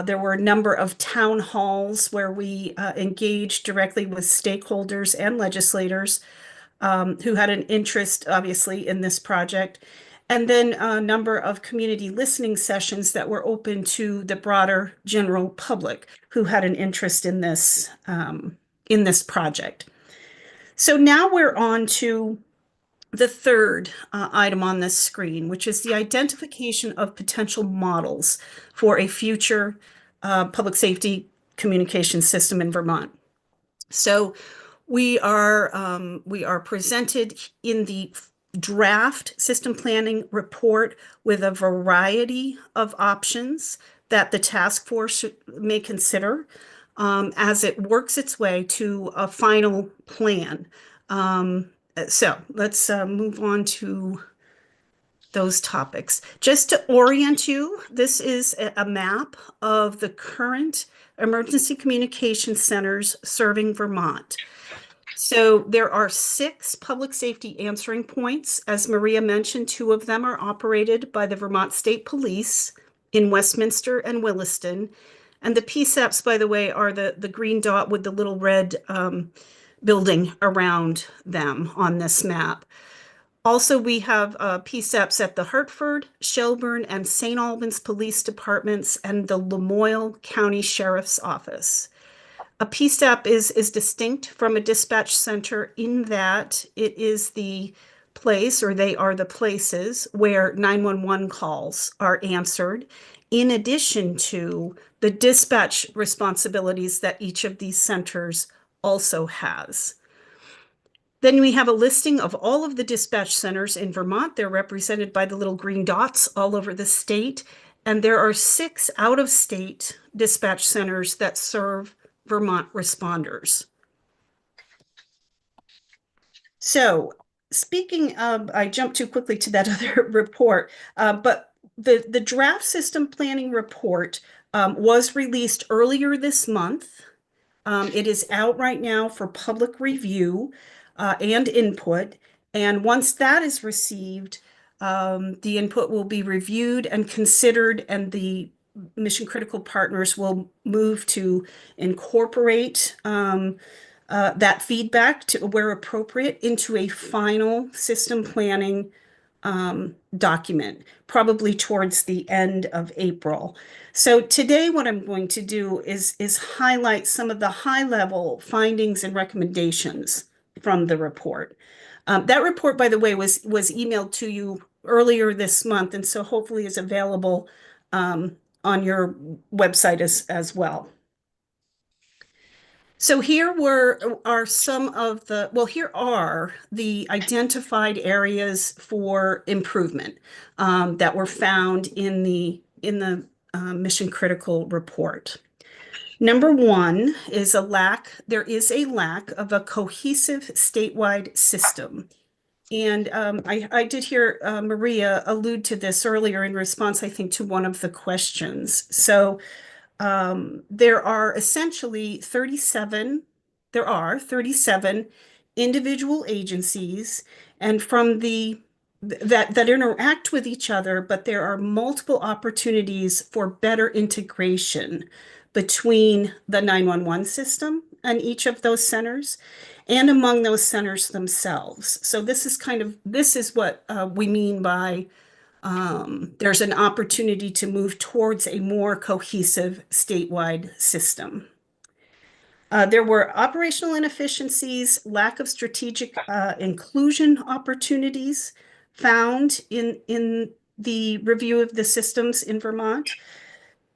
[SPEAKER 9] There were a number of town halls where we engaged directly with stakeholders and legislators who had an interest, obviously, in this project. And then a number of community listening sessions that were open to the broader general public who had an interest in this project. So now we're on to the third item on this screen, which is the identification of potential models for a future public safety communication system in Vermont. So we are presented in the draft system planning report with a variety of options that the task force may consider as it works its way to a final plan. So let's move on to those topics. Just to orient you, this is a map of the current emergency communication centers serving Vermont. So there are 6 public safety answering points. As Maria mentioned, 2 of them are operated by the Vermont State Police in Westminster and Williston. And the PSAPs, by the way, are the green dot with the little red building around them on this map. Also, we have PSAPs at the Hartford, Shelburne, and St. Albans Police Departments and the Lamoille County Sheriff's Office. A PSAP is distinct from a dispatch center in that it is the place, or they are the places, where 911 calls are answered, in addition to the dispatch responsibilities that each of these centers also has. Then we have a listing of all of the dispatch centers in Vermont. They're represented by the little green dots all over the state. And there are 6 out-of-state dispatch centers that serve Vermont responders. So speaking of, I jumped too quickly to that other report, but the draft system planning report was released earlier this month. It is out right now for public review and input. And once that is received, the input will be reviewed and considered, and the mission critical partners will move to incorporate that feedback to where appropriate into a final system planning document, probably towards the end of April. So today what I'm going to do is highlight some of the high-level findings and recommendations from the report. That report, by the way, was emailed to you earlier this month, and so hopefully is available on your website as well. So here are some of the, well, here are the identified areas for improvement that were found in the mission critical report. Number 1 is there is a lack of a cohesive statewide system. And I did hear Maria allude to this earlier in response, I think, to one of the questions. So there are 37 individual agencies, and from that interact with each other, but there are multiple opportunities for better integration between the 911 system and each of those centers and among those centers themselves. So this is what we mean by there's an opportunity to move towards a more cohesive statewide system. There were operational inefficiencies, lack of strategic inclusion opportunities found in the review of the systems in Vermont.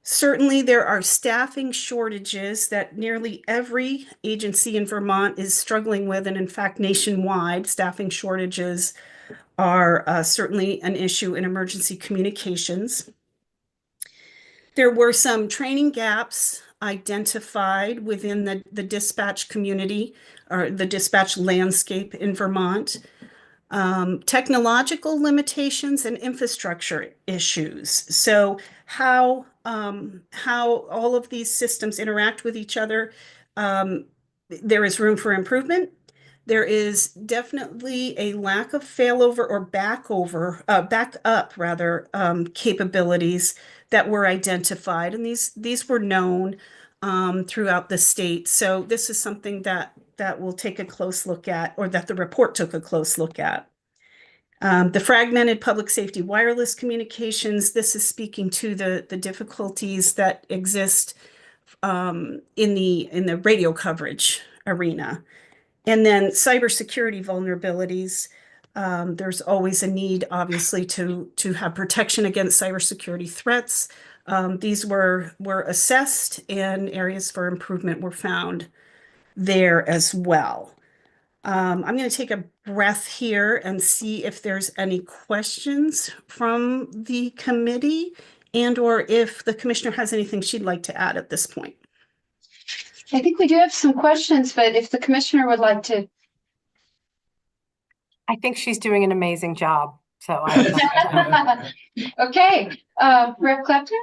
[SPEAKER 9] Certainly, there are staffing shortages that nearly every agency in Vermont is struggling with, and in fact, nationwide, staffing shortages are certainly an issue in emergency communications. There were some training gaps identified within the dispatch community or the dispatch landscape in Vermont. Technological limitations and infrastructure issues. So how all of these systems interact with each other, there is room for improvement. There is definitely a lack of failover or backup rather, capabilities that were identified, and these were known throughout the state. So this is something that we'll take a close look at, or that the report took a close look at. The fragmented public safety wireless communications. This is speaking to the difficulties that exist in the radio coverage arena. And then cybersecurity vulnerabilities. There's always a need, obviously, to have protection against cybersecurity threats. These were assessed, and areas for improvement were found there as well. I'm going to take a breath here and see if there's any questions from the committee, and or if the commissioner has anything she'd like to add at this point.
[SPEAKER 2] I think we do have some questions, but if the commissioner would like to.
[SPEAKER 10] I think she's doing an amazing job. So
[SPEAKER 2] Okay, Rep. Clapton?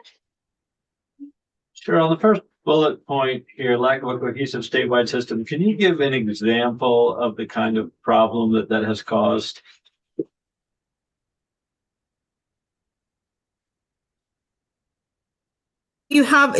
[SPEAKER 7] Sure. On the first bullet point here, lack of a cohesive statewide system, can you give an example of the kind of problem that has caused?
[SPEAKER 9] You have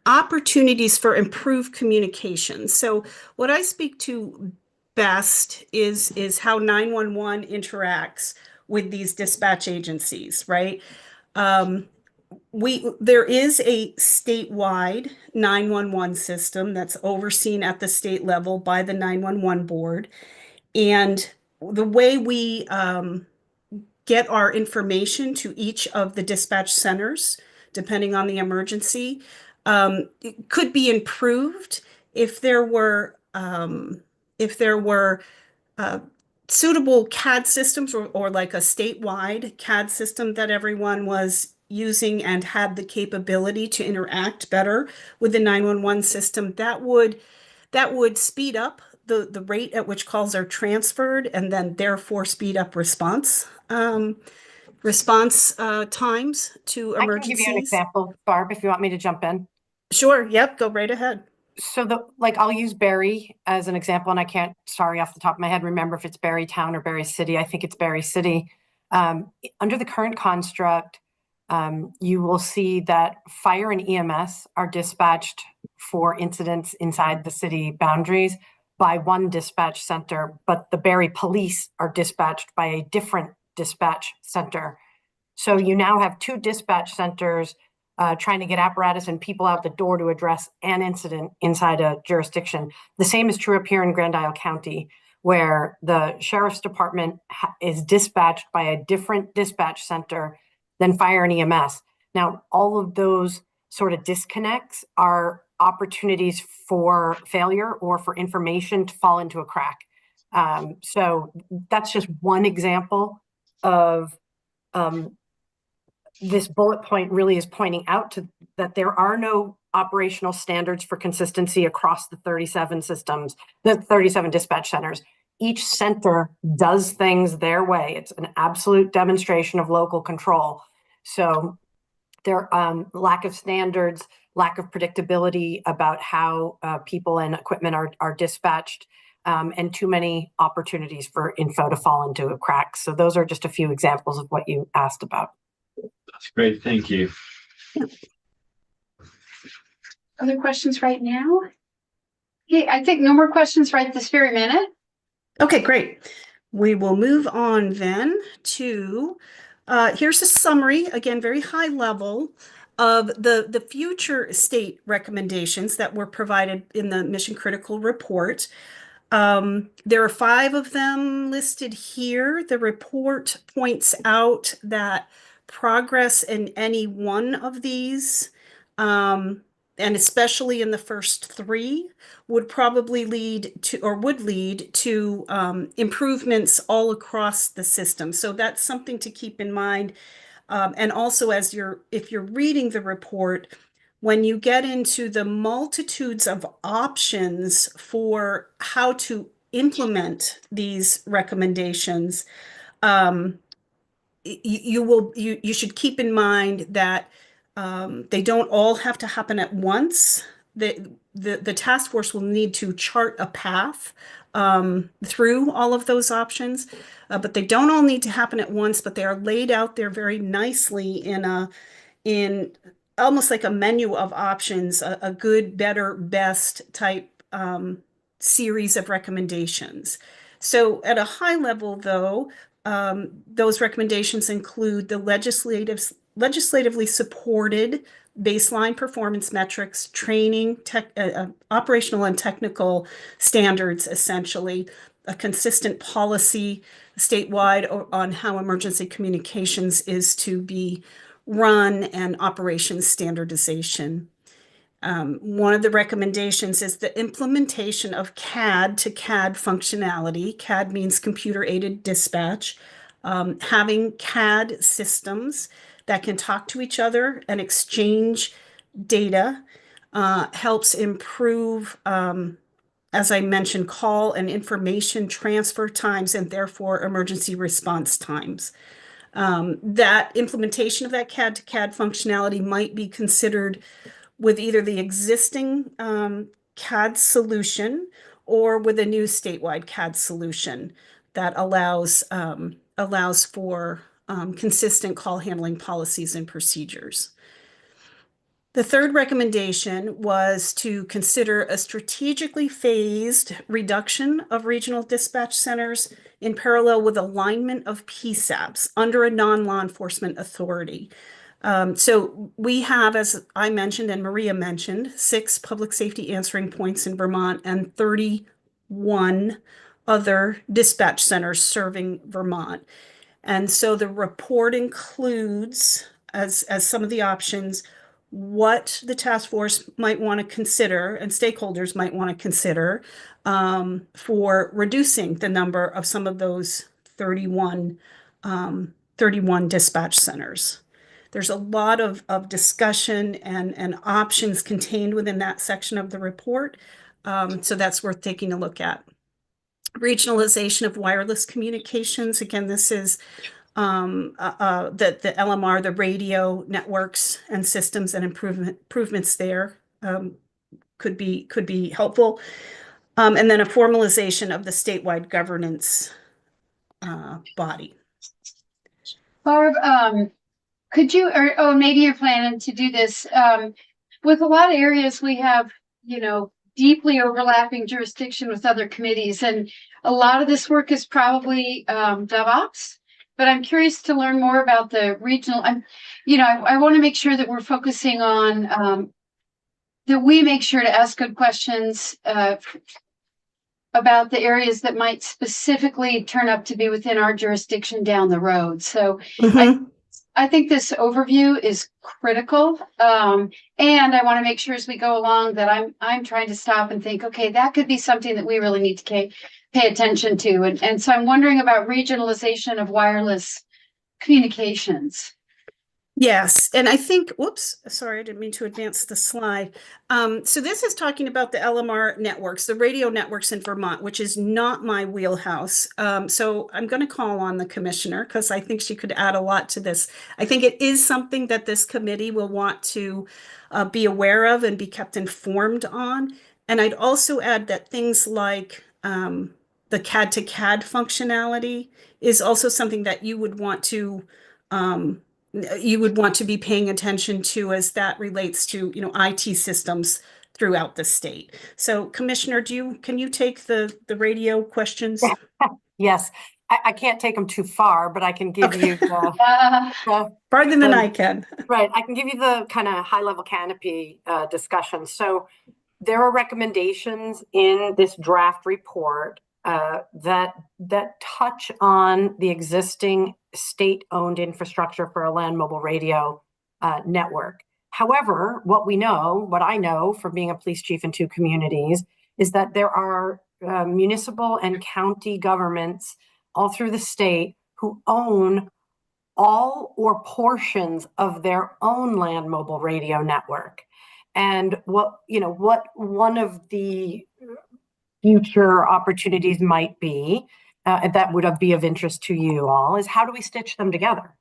[SPEAKER 9] opportunities for improved communication. So what I speak to best is how 911 interacts with these dispatch agencies, right? There is a statewide 911 system that's overseen at the state level by the 911 board. And the way we get our information to each of the dispatch centers, depending on the emergency, it could be improved if there were uh, suitable CAD systems or like a statewide CAD system that everyone was using and had the capability to interact better with the 911 system, that would speed up the rate at which calls are transferred and then therefore speed up response times to
[SPEAKER 10] I can give you an
[SPEAKER 9] emergencies.
[SPEAKER 10] example, Barb, if you want me to jump in.
[SPEAKER 9] Sure, yep, go right ahead.
[SPEAKER 10] So I'll use Barry as an example, and I can't, sorry, off the top of my head, remember if it's Barry Town or Barry City. I think it's Barry City. Under the current construct, you will see that fire and EMS are dispatched for incidents inside the city boundaries by one dispatch center, but the Barry Police are dispatched by a different dispatch center. So you now have two dispatch centers trying to get apparatus and people out the door to address an incident inside a jurisdiction. The same is true up here in Grand Isle County, where the sheriff's department is dispatched by a different dispatch center than fire and EMS. Now, all of those sort of disconnects are opportunities for failure or for information to fall into a crack. So that's just one example of this bullet point really is pointing out to that there are no operational standards for consistency across the 37 systems, the 37 dispatch centers. Each center does things their way. It's an absolute demonstration of local control. So there lack of standards, lack of predictability about how people and equipment are dispatched, and too many opportunities for info to fall into a crack. So those are just a few examples of what you asked about.
[SPEAKER 7] That's great. Thank you.
[SPEAKER 2] Other questions right now? Okay, I think no more questions right this very minute.
[SPEAKER 9] Okay, great. We will move on then to, here's a summary, again, very high level of the future state recommendations that were provided in the Mission Critical Report. There are 5 of them listed here. The report points out that progress in any one of these, and especially in the first 3, would probably lead to, or would lead to, improvements all across the system. So that's something to keep in mind. And also, if you're reading the report, when you get into the multitudes of options for how to implement these recommendations, you should keep in mind that they don't all have to happen at once. The task force will need to chart a path through all of those options, but they don't all need to happen at once, but they are laid out there very nicely in almost like a menu of options, a good, better, best type series of recommendations. So at a high level, though, those recommendations include the legislatively supported baseline performance metrics, training, operational and technical standards, essentially, a consistent policy statewide on how emergency communications is to be run, and operations standardization. One of the recommendations is the implementation of CAD to CAD functionality. CAD means computer-aided dispatch. Having CAD systems that can talk to each other and exchange data helps improve, as I mentioned, call and information transfer times and therefore emergency response times. That implementation of that CAD to CAD functionality might be considered with either the existing CAD solution or with a new statewide CAD solution that allows for consistent call handling policies and procedures. The third recommendation was to consider a strategically phased reduction of regional dispatch centers in parallel with alignment of PSAPs under a non-law enforcement authority. So we have, as I mentioned and Maria mentioned, 6 public safety answering points in Vermont and 31 other dispatch centers serving Vermont. And so the report includes, as some of the options, what the task force might want to consider and stakeholders might want to consider for reducing the number of some of those 31 dispatch centers. There's a lot of discussion and options contained within that section of the report. So that's worth taking a look at. Regionalization of wireless communications. Again, this is the LMR, the radio networks and systems and improvements there could be helpful. And then a formalization of the statewide governance body.
[SPEAKER 2] Barb, could you, or maybe you're planning to do this, with a lot of areas we have, deeply overlapping jurisdiction with other committees, and a lot of this work is probably DevOps, but I'm curious to learn more about the regional, I want to make sure that we're focusing on, that we make sure to ask good questions about the areas that might specifically turn up to be within our jurisdiction down the road. So I think this overview is critical. And I want to make sure as we go along that I'm trying to stop and think, okay, that could be something that we really need to pay attention to. And so I'm wondering about regionalization of wireless communications.
[SPEAKER 9] Yes, and I think, whoops, sorry, I didn't mean to advance the slide. So this is talking about the LMR networks, the radio networks in Vermont, which is not my wheelhouse. So I'm going to call on the commissioner because I think she could add a lot to this. I think it is something that this committee will want to be aware of and be kept informed on. And I'd also add that things like the CAD to CAD functionality is also something that you would want to be paying attention to as that relates to, IT systems throughout the state. So Commissioner, can you take the radio questions?
[SPEAKER 10] Yes, I can't take them too far, but I can give you
[SPEAKER 9] farther than I can.
[SPEAKER 10] Right, I can give you the kind of high level canopy discussion. So there are recommendations in this draft report that touch on the existing state-owned infrastructure for a land mobile radio network. However, what I know from being a police chief in 2 communities is that there are municipal and county governments all through the state who own all or portions of their own land mobile radio network. And what one of the future opportunities might be that would be of interest to you all is how do we stitch them together?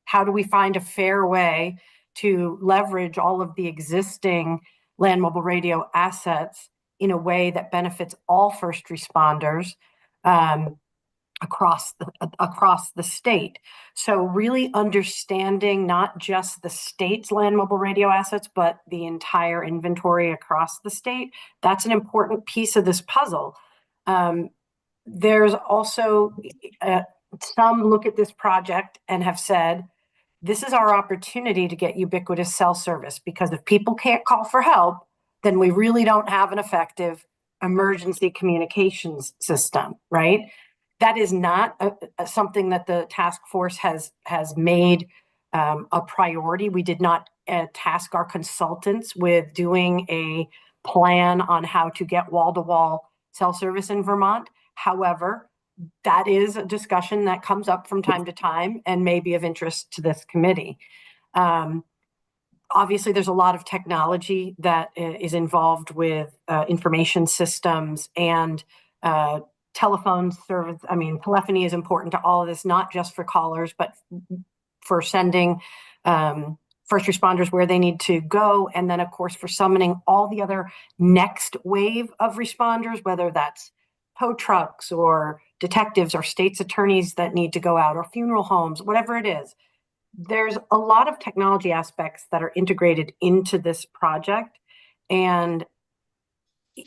[SPEAKER 10] How do we find a fair way to leverage all of the existing land mobile radio assets in a way that benefits all first responders across the state? So really understanding not just the state's land mobile radio assets, but the entire inventory across the state, that's an important piece of this puzzle. There's also some look at this project and have said, this is our opportunity to get ubiquitous cell service, because if people can't call for help, then we really don't have an effective emergency communications system, right? That is not something that the task force has made a priority. We did not task our consultants with doing a plan on how to get wall-to-wall cell service in Vermont. However, that is a discussion that comes up from time to time and may be of interest to this committee. Obviously, there's a lot of technology that is involved with information systems and telephone service. I mean, telephony is important to all of this, not just for callers, but for sending first responders where they need to go. And then, of course, for summoning all the other next wave of responders, whether that's tow trucks or detectives or state's attorneys that need to go out, or funeral homes, whatever it is. There's a lot of technology aspects that are integrated into this project. And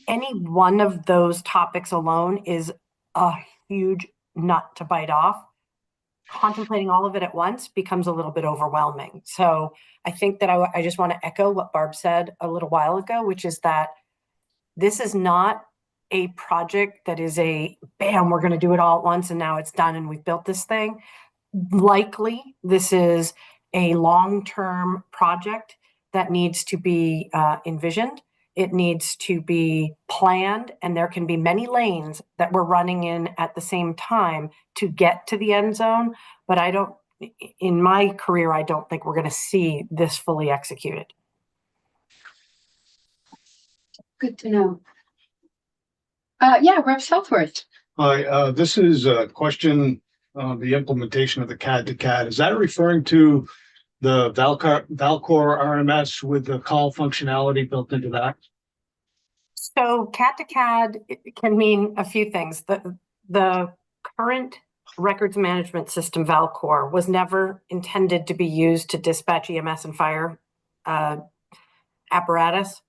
[SPEAKER 10] any one of those topics alone is a huge nut to bite off. Contemplating all of it at once becomes a little bit overwhelming. So I think that I just want to echo what Barb said a little while ago, which is that this is not a project that is a bam, we're going to do it all at once and now it's done and we've built this thing. Likely, this is a long-term project that needs to be envisioned. It needs to be planned, and there can be many lanes that we're running in at the same time to get to the end zone. But in my career, I don't think we're going to see this fully executed.
[SPEAKER 2] Good to know. Yeah, Rep. Southworth.
[SPEAKER 11] Hi, this is a question on the implementation of the CAD to CAD. Is that referring to the Valcor RMS with the call functionality built into that?
[SPEAKER 10] So CAD to CAD can mean a few things. The current records management system, Valcor, was never intended to be used to dispatch EMS and fire apparatus.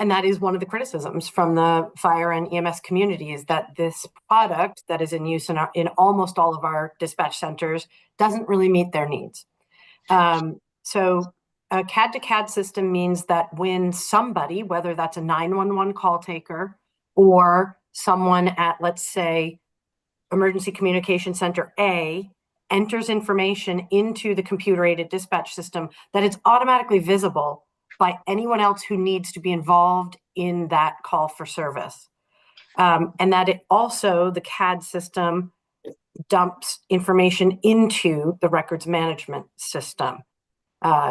[SPEAKER 10] And that is one of the criticisms from the fire and EMS community, is that this product that is in use in almost all of our dispatch centers doesn't really meet their needs. So a CAD to CAD system means that when somebody, whether that's a 911 call taker or someone at, let's say, Emergency Communication Center A, enters information into the computer-aided dispatch system, that it's automatically visible by anyone else who needs to be involved in that call for service. And that it also, the CAD system dumps information into the records management system.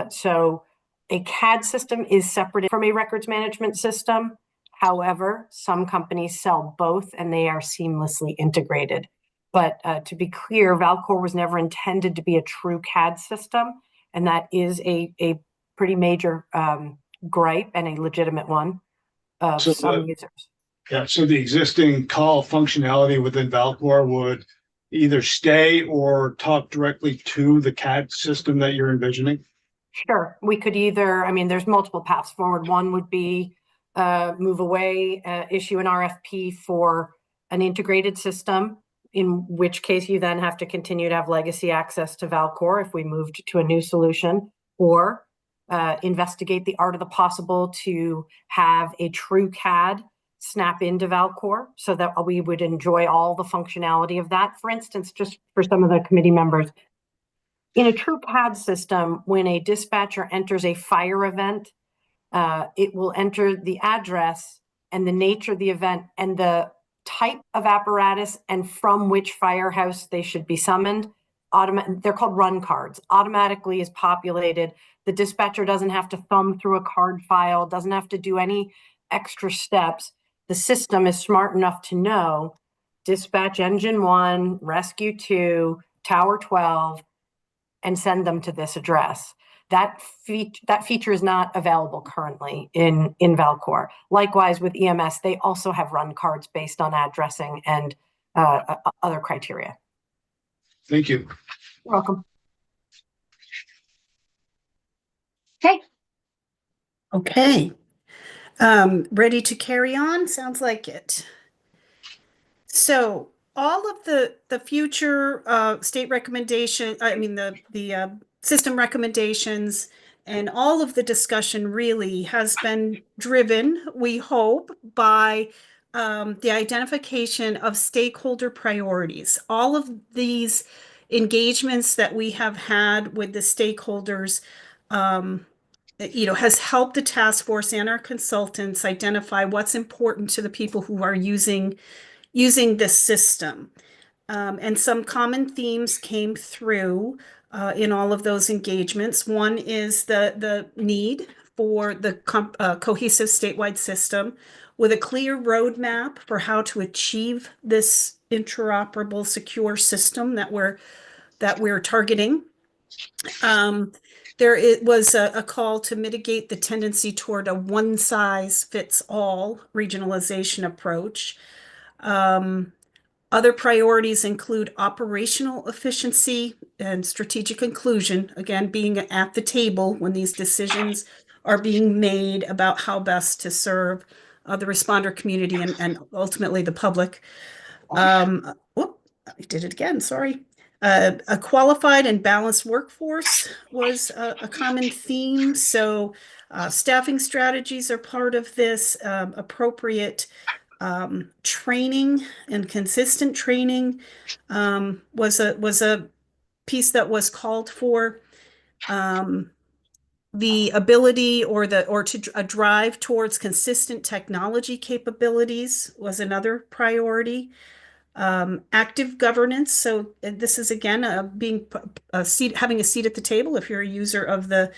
[SPEAKER 10] So a CAD system is separate from a records management system. However, some companies sell both and they are seamlessly integrated. But to be clear, Valcor was never intended to be a true CAD system, and that is a pretty major gripe and a legitimate one of some users.
[SPEAKER 11] Yeah, so the existing call functionality within Valcor would either stay or talk directly to the CAD system that you're envisioning?
[SPEAKER 10] Sure. We could either, I mean, there's multiple paths forward. One would be move away, issue an RFP for an integrated system, in which case you then have to continue to have legacy access to Valcor if we moved to a new solution, or investigate the art of the possible to have a true CAD snap into Valcor so that we would enjoy all the functionality of that. For instance, just for some of the committee members, in a true CAD system, when a dispatcher enters a fire event, it will enter the address and the nature of the event and the type of apparatus and from which firehouse they should be summoned. They're called run cards. Automatically is populated. The dispatcher doesn't have to thumb through a card file, doesn't have to do any extra steps. The system is smart enough to know dispatch engine 1, rescue 2, tower 12, and send them to this address. That feature is not available currently in Valcor. Likewise with EMS, they also have run cards based on addressing and other criteria.
[SPEAKER 11] Thank you.
[SPEAKER 10] You're welcome.
[SPEAKER 2] Okay.
[SPEAKER 9] Okay. Ready to carry on? Sounds like it. So all of the future state recommendation, I mean the system recommendations and all of the discussion really has been driven, we hope, by the identification of stakeholder priorities. All of these engagements that we have had with the stakeholders has helped the task force and our consultants identify what's important to the people who are using this system. And some common themes came through in all of those engagements. One is the need for the cohesive statewide system with a clear roadmap for how to achieve this interoperable, secure system that we're targeting. There was a call to mitigate the tendency toward a one-size-fits-all regionalization approach. Other priorities include operational efficiency and strategic inclusion, again, being at the table when these decisions are being made about how best to serve the responder community and ultimately the public. I did it again, sorry. A qualified and balanced workforce was a common theme. So staffing strategies are part of this, appropriate training and consistent training was a piece that was called for. the ability or a drive towards consistent technology capabilities was another priority. Active governance. So this is again being a seat, having a seat at the table if you're a user of the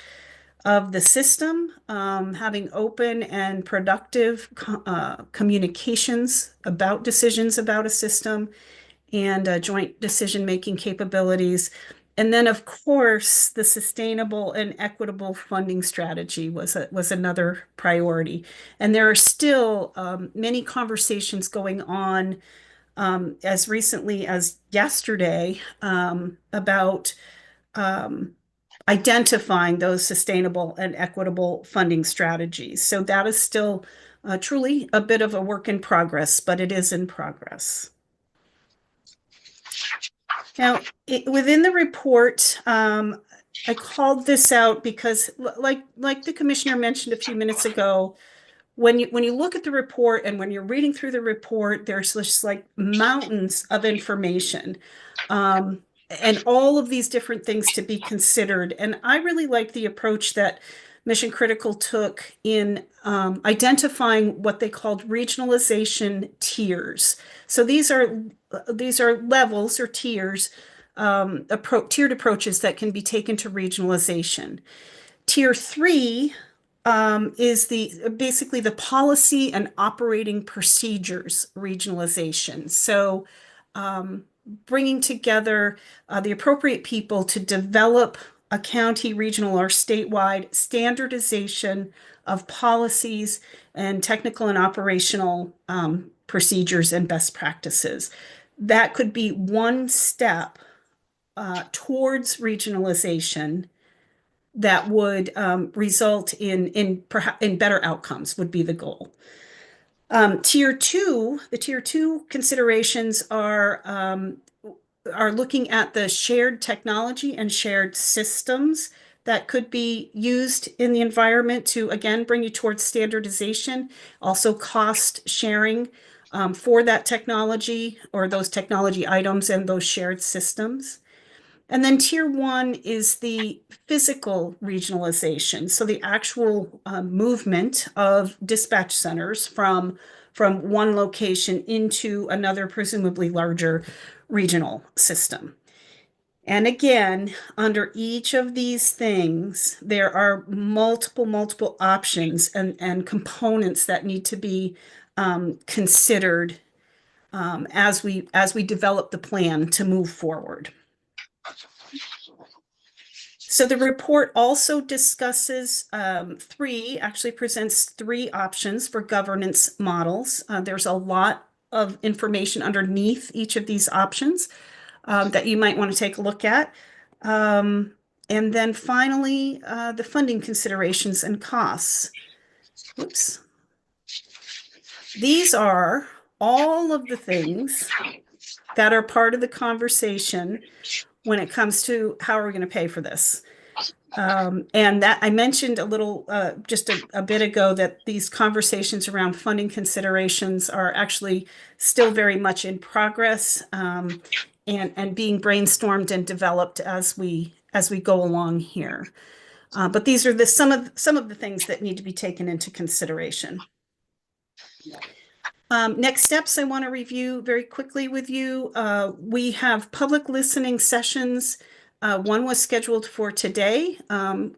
[SPEAKER 9] system, having open and productive communications about decisions about a system, and joint decision-making capabilities. And then, of course, the sustainable and equitable funding strategy was another priority. And there are still many conversations going on as recently as yesterday about identifying those sustainable and equitable funding strategies. So that is still truly a bit of a work in progress, but it is in progress. Now, within the report, I called this out because, like the commissioner mentioned a few minutes ago, when you look at the report and when you're reading through the report, there's just like mountains of information, and all of these different things to be considered. And I really like the approach that Mission Critical took in identifying what they called regionalization tiers. So these are levels or tiers, tiered approaches that can be taken to regionalization. Tier 3 is basically the policy and operating procedures regionalization. So bringing together the appropriate people to develop a county, regional, or statewide standardization of policies and technical and operational procedures and best practices. That could be one step towards regionalization that would result in better outcomes would be the goal. The tier two considerations are looking at the shared technology and shared systems that could be used in the environment to, again, bring you towards standardization, also cost sharing for that technology or those technology items and those shared systems. And then tier 1 is the physical regionalization. So the actual movement of dispatch centers from one location into another, presumably larger regional system. And again, under each of these things, there are multiple options and components that need to be considered as we develop the plan to move forward. So the report also discusses presents three options for governance models. There's a lot of information underneath each of these options that you might want to take a look at. And then finally, the funding considerations and costs. Oops. These are all of the things that are part of the conversation when it comes to how are we going to pay for this. And that I mentioned a little, just a bit ago, that these conversations around funding considerations are actually still very much in progress and being brainstormed and developed as we go along here. But these are some of the things that need to be taken into consideration. Next steps I want to review very quickly with you. We have public listening sessions. One was scheduled for today.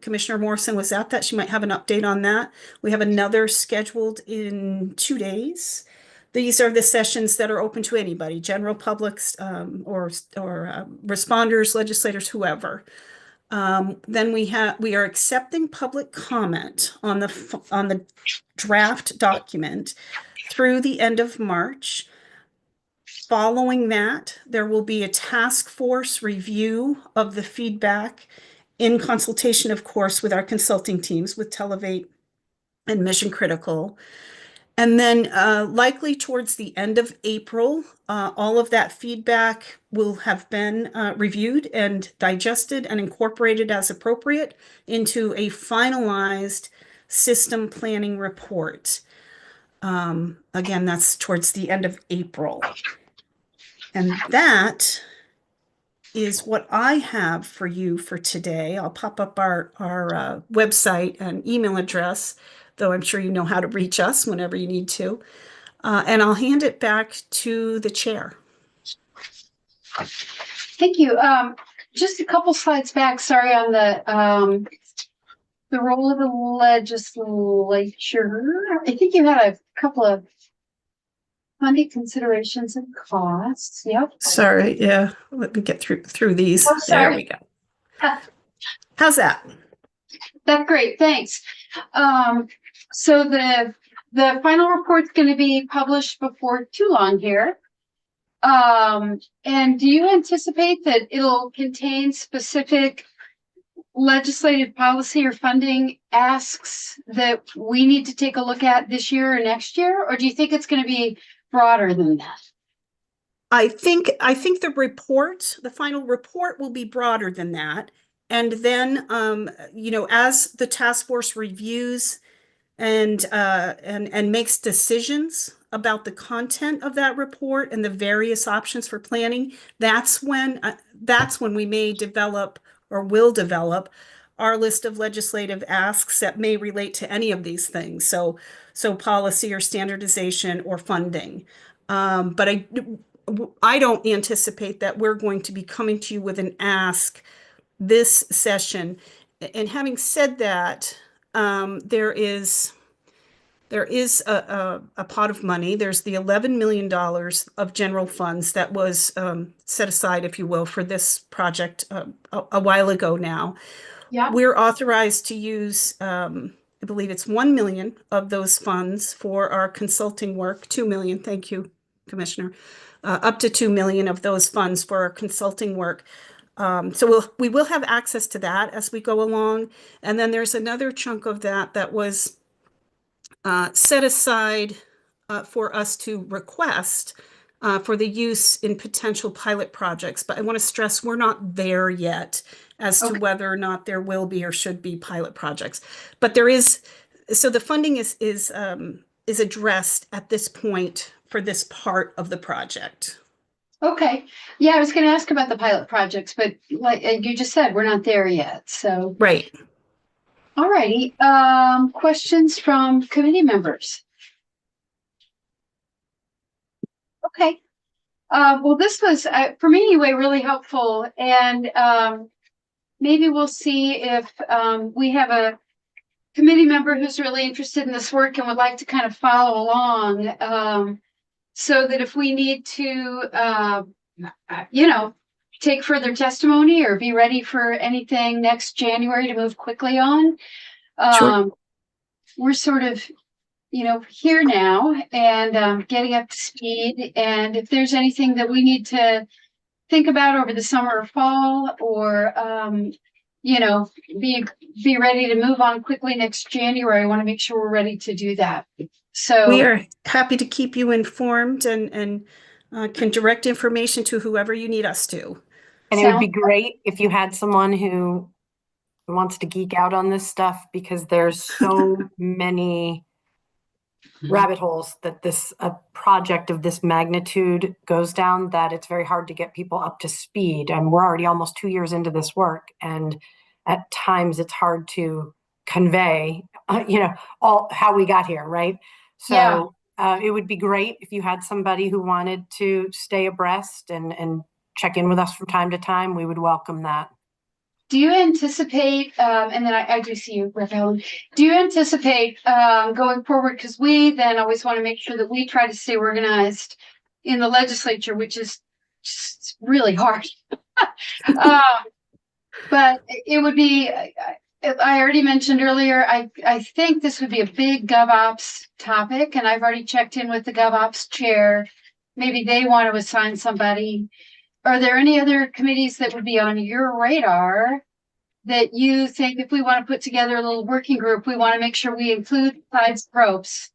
[SPEAKER 9] Commissioner Morrison was at that. She might have an update on that. We have another scheduled in 2 days. These are the sessions that are open to anybody, general publics or responders, legislators, whoever. Then we are accepting public comment on the draft document through the end of March. Following that, there will be a task force review of the feedback in consultation, of course, with our consulting teams, with Televate and Mission Critical. And then likely towards the end of April, all of that feedback will have been reviewed and digested and incorporated as appropriate into a finalized system planning report. Again, that's towards the end of April. And that is what I have for you for today. I'll pop up our website and email address, though I'm sure you know how to reach us whenever you need to. And I'll hand it back to the chair.
[SPEAKER 2] Thank you. Just a couple slides back, sorry, on the role of the legislature. I think you had a couple of funding considerations and costs. Yep.
[SPEAKER 9] Sorry, yeah. Let me get through these.
[SPEAKER 2] Oh, sorry.
[SPEAKER 9] There we go. How's that?
[SPEAKER 2] That's great, thanks. So the final report's going to be published before too long here. And do you anticipate that it'll contain specific legislative policy or funding asks that we need to take a look at this year or next year? Or do you think it's going to be broader than that?
[SPEAKER 9] I think the final report will be broader than that. And then, as the task force reviews and makes decisions about the content of that report and the various options for planning, that's when we may develop or will develop our list of legislative asks that may relate to any of these things. So policy or standardization or funding. But I don't anticipate that we're going to be coming to you with an ask this session. And having said that, there is a pot of money. There's the $11 million of general funds that was set aside, if you will, for this project a while ago now.
[SPEAKER 2] Yeah.
[SPEAKER 9] We're authorized to use, I believe it's 1 million of those funds for our consulting work. 2 million, thank you, Commissioner. Up to 2 million of those funds for our consulting work. So we will have access to that as we go along. And then there's another chunk of that was set aside for us to request for the use in potential pilot projects. But I want to stress we're not there yet as to whether or not there will be or should be pilot projects. But there is, so the funding is addressed at this point for this part of the project.
[SPEAKER 2] Okay. Yeah, I was going to ask about the pilot projects, but like you just said, we're not there yet. So
[SPEAKER 9] right.
[SPEAKER 2] All righty. Questions from committee members? Okay. Well, this was, for me anyway, really helpful. And maybe we'll see if we have a committee member who's really interested in this work and would like to kind of follow along. So that if we need to, take further testimony or be ready for anything next January to move quickly on,
[SPEAKER 9] Sure.
[SPEAKER 2] We're sort of, here now and getting up to speed. And if there's anything that we need to think about over the summer or fall, or be ready to move on quickly next January, I want to make sure we're ready to do that. So
[SPEAKER 9] we are happy to keep you informed and can direct information to whoever you need us to.
[SPEAKER 10] And it would be great if you had someone who wants to geek out on this stuff, because there's so many rabbit holes that a project of this magnitude goes down, that it's very hard to get people up to speed. And we're already almost 2 years into this work, and at times it's hard to convey, all how we got here, right? So it would be great if you had somebody who wanted to stay abreast and check in with us from time to time. We would welcome that.
[SPEAKER 2] Do you anticipate, and then I do see you, Rep. Helen, do you anticipate going forward, because we then always want to make sure that we try to stay organized in the legislature, which is just really hard. But it would be, I already mentioned earlier, I think this would be a big GovOps topic, and I've already checked in with the GovOps chair. Maybe they want to assign somebody. Are there any other committees that would be on your radar that you think, if we want to put together a little working group, we want to make sure we include besides probes?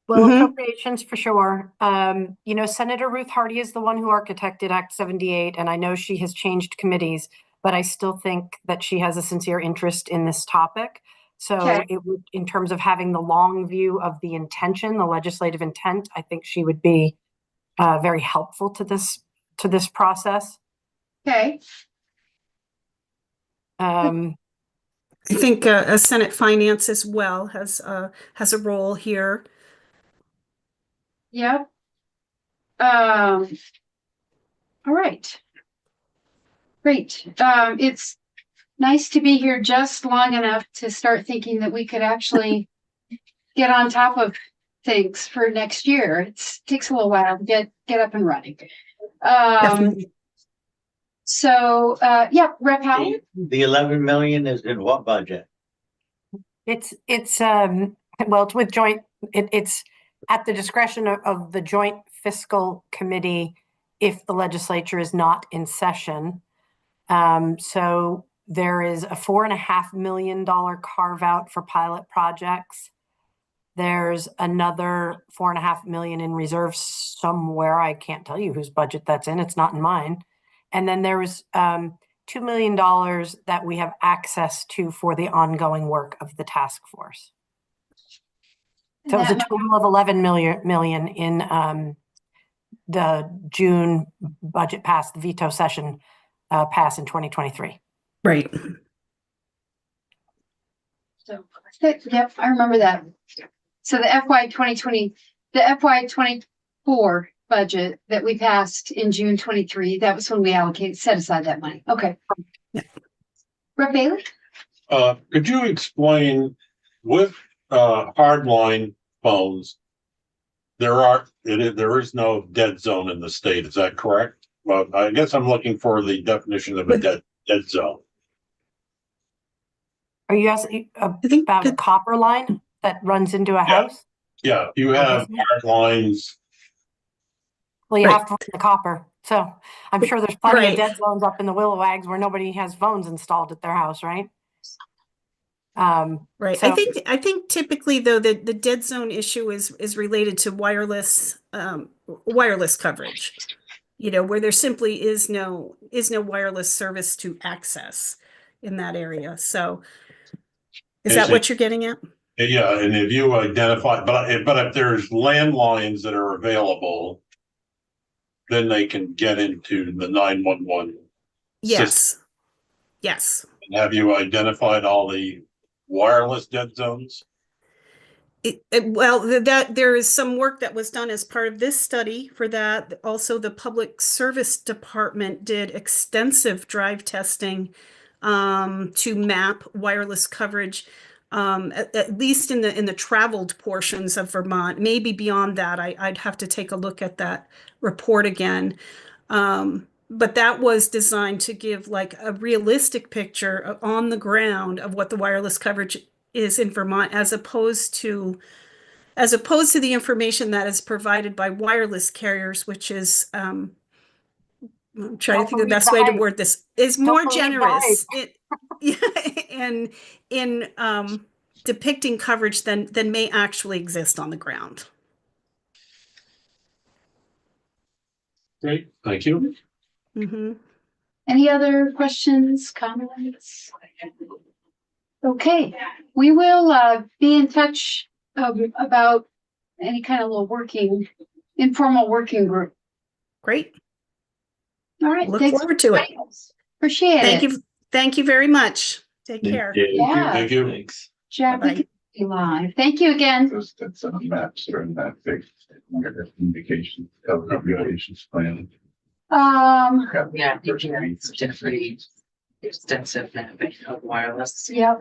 [SPEAKER 10] Well, appropriations for sure. Senator Ruth Hardy is the one who architected Act 78, and I know she has changed committees, but I still think that she has a sincere interest in this topic. So it would, in terms of having the long view of the intention, the legislative intent, I think she would be very helpful to this process.
[SPEAKER 2] Okay,
[SPEAKER 10] Um,
[SPEAKER 9] I think a Senate Finance as well has a role here.
[SPEAKER 2] yep. All right. Great. It's nice to be here just long enough to start thinking that we could actually get on top of things for next year. It takes a little while to get up and running.
[SPEAKER 9] Definitely.
[SPEAKER 2] So, yeah, Rep Howard?
[SPEAKER 5] The 11 million is in what budget?
[SPEAKER 10] Well, it's with it's at the discretion of the joint fiscal committee if the legislature is not in session. So there is a $4.5 million carve out for pilot projects. There's another $4.5 million in reserves somewhere. I can't tell you whose budget that's in. It's not in mine. And then there was $2 million that we have access to for the ongoing work of the task force. So it was a total of 11 million in the June budget pass, the veto session pass in 2023.
[SPEAKER 9] Right.
[SPEAKER 2] So, yep, I remember that. So the FY 24 budget that we passed in June 23, that was when we allocated, set aside that money. Okay. Rep Bailey?
[SPEAKER 4] Could you explain with hardline phones, there is no dead zone in the state, is that correct? Well, I guess I'm looking for the definition of a dead zone.
[SPEAKER 10] Are you asking
[SPEAKER 9] think
[SPEAKER 10] about a copper line that runs into a house?
[SPEAKER 4] Yeah, you have hard lines.
[SPEAKER 10] Well, you
[SPEAKER 9] Right.
[SPEAKER 10] have to run the copper. So I'm sure there's plenty
[SPEAKER 9] Right.
[SPEAKER 10] of dead zones up in the Willow Wags where nobody has phones installed at their house, right?
[SPEAKER 9] Right.
[SPEAKER 10] So-
[SPEAKER 9] I think typically though the dead zone issue is related to wireless coverage. You know, where there simply is no wireless service to access in that area. So is that what you're getting at?
[SPEAKER 4] Yeah, and if you identify, but if there's landlines that are available, then they can get into the 911.
[SPEAKER 9] Yes. Yes.
[SPEAKER 4] Have you identified all the wireless dead zones?
[SPEAKER 9] Well, that there is some work that was done as part of this study for that. Also, the Public Service Department did extensive drive testing to map wireless coverage, at least in the traveled portions of Vermont. Maybe beyond that, I'd have to take a look at that report again. But that was designed to give like a realistic picture on the ground of what the wireless coverage is in Vermont, as opposed to the information that is provided by wireless carriers, which is I'm trying to think of the best way to word this, is more generous in depicting coverage than may actually exist on the ground.
[SPEAKER 4] Great, thank you.
[SPEAKER 9] Mm-hmm.
[SPEAKER 2] Any other questions, comments? Okay, we will be in touch about any kind of little informal working group.
[SPEAKER 9] Great.
[SPEAKER 2] All right.
[SPEAKER 9] Look
[SPEAKER 2] thanks
[SPEAKER 9] forward to it.
[SPEAKER 2] Appreciate
[SPEAKER 9] Thank
[SPEAKER 2] it.
[SPEAKER 9] you. Thank you very much. Take care.
[SPEAKER 2] Yeah.
[SPEAKER 4] Thank you.
[SPEAKER 7] Thanks.
[SPEAKER 2] Jack, we
[SPEAKER 9] Bye-bye.
[SPEAKER 2] can be live. Thank you again.
[SPEAKER 12] Those some maps are in that big indication of regulations plan.
[SPEAKER 13] Yeah, it's a pretty extensive mapping of wireless.
[SPEAKER 2] Yeah,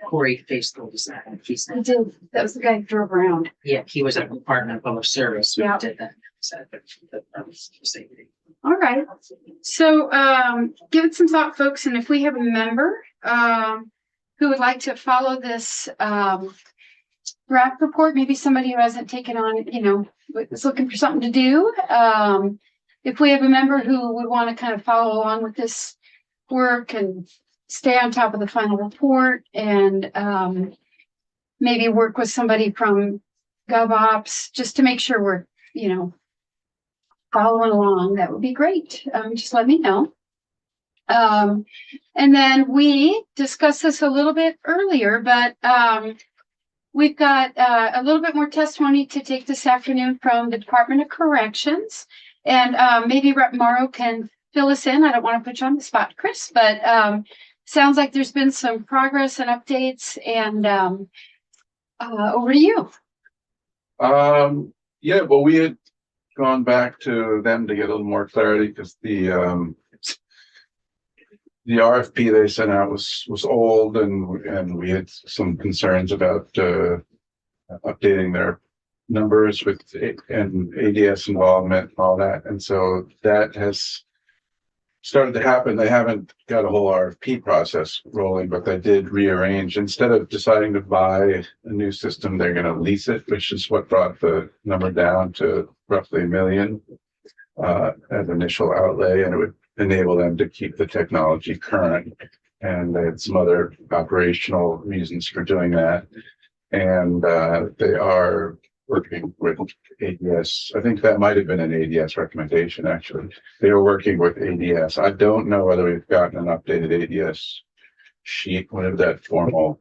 [SPEAKER 13] Corey Faithful's that.
[SPEAKER 2] I did. That was the guy who drove around.
[SPEAKER 13] Yeah, he was at the Department of Public Service. who
[SPEAKER 2] Yeah.
[SPEAKER 13] Did that. So that was safety.
[SPEAKER 2] All right. So, give it some thought, folks. And if we have a member, who would like to follow this, draft report, maybe somebody who hasn't taken on, is looking for something to do. If we have a member who would want to kind of follow along with this work and stay on top of the final report and, maybe work with somebody from GovOps just to make sure we're, following along, that would be great. Just let me know. And then we discussed this a little bit earlier, but we've got a little bit more testimony to take this afternoon from the Department of Corrections. And maybe Rep Morrow can fill us in. I don't want to put you on the spot, Chris, but sounds like there's been some progress and updates, and over to you.
[SPEAKER 12] Yeah, well, we had gone back to them to get a little more clarity because the RFP they sent out was old, and we had some concerns about updating their numbers with and ADS involvement and all that, and so that has started to happen. They haven't got a whole RFP process rolling, but they did rearrange. Instead of deciding to buy a new system, they're going to lease it, which is what brought the number down to roughly $1 million as initial outlay, and it would enable them to keep the technology current. And they had some other operational reasons for doing that. And they are working with ADS. I think that might have been an ADS recommendation, actually. They are working with ADS. I don't know whether we've gotten an updated ADS sheet, whatever that formal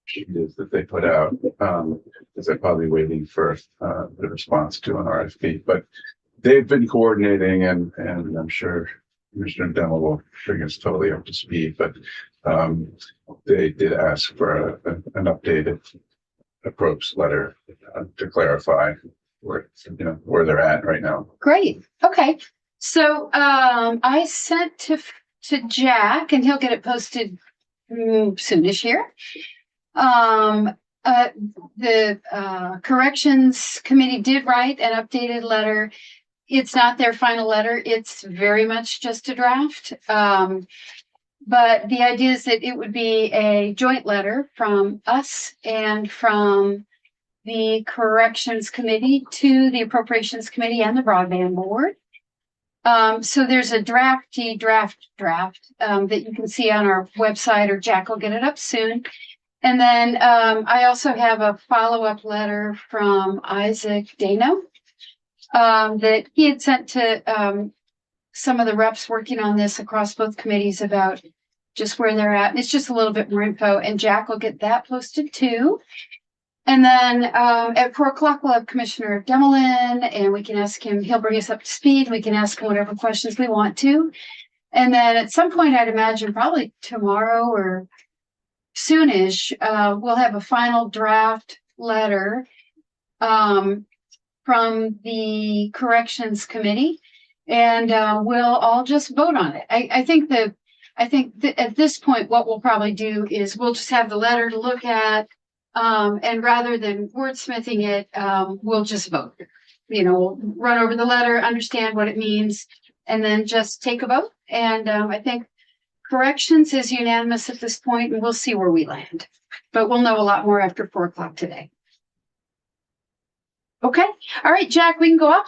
[SPEAKER 12] sheet is that they put out, because they're probably waiting for the response to an RFP. But they've been coordinating, and I'm sure Commissioner Demo will bring us totally up to speed, but they did ask for an updated approach letter to clarify where they're at right now.
[SPEAKER 2] Great. Okay. So I sent to Jack, and he'll get it posted soonish here. The corrections committee did write an updated letter. It's not their final letter. It's very much just a draft. But the idea is that it would be a joint letter from us and from the corrections committee to the appropriations committee and the broadband board. So there's a draft that you can see on our website, or Jack will get it up soon. And then I also have a follow-up letter from Isaac Dano that he had sent to some of the reps working on this across both committees about just where they're at. And it's just a little bit more info, and Jack will get that posted too. And then at 4 o'clock, we'll have Commissioner Demelin, and we can ask him, he'll bring us up to speed. We can ask him whatever questions we want to. And then at some point, I'd imagine probably tomorrow or soonish, we'll have a final draft letter from the corrections committee, and we'll all just vote on it. I think at this point, what we'll probably do is we'll just have the letter to look at, and rather than wordsmithing it, we'll just vote. We'll run over the letter, understand what it means, and then just take a vote. And I think corrections is unanimous at this point, and we'll see where we land. But we'll know a lot more after 4 o'clock today. Okay. All right, Jack, we can go up.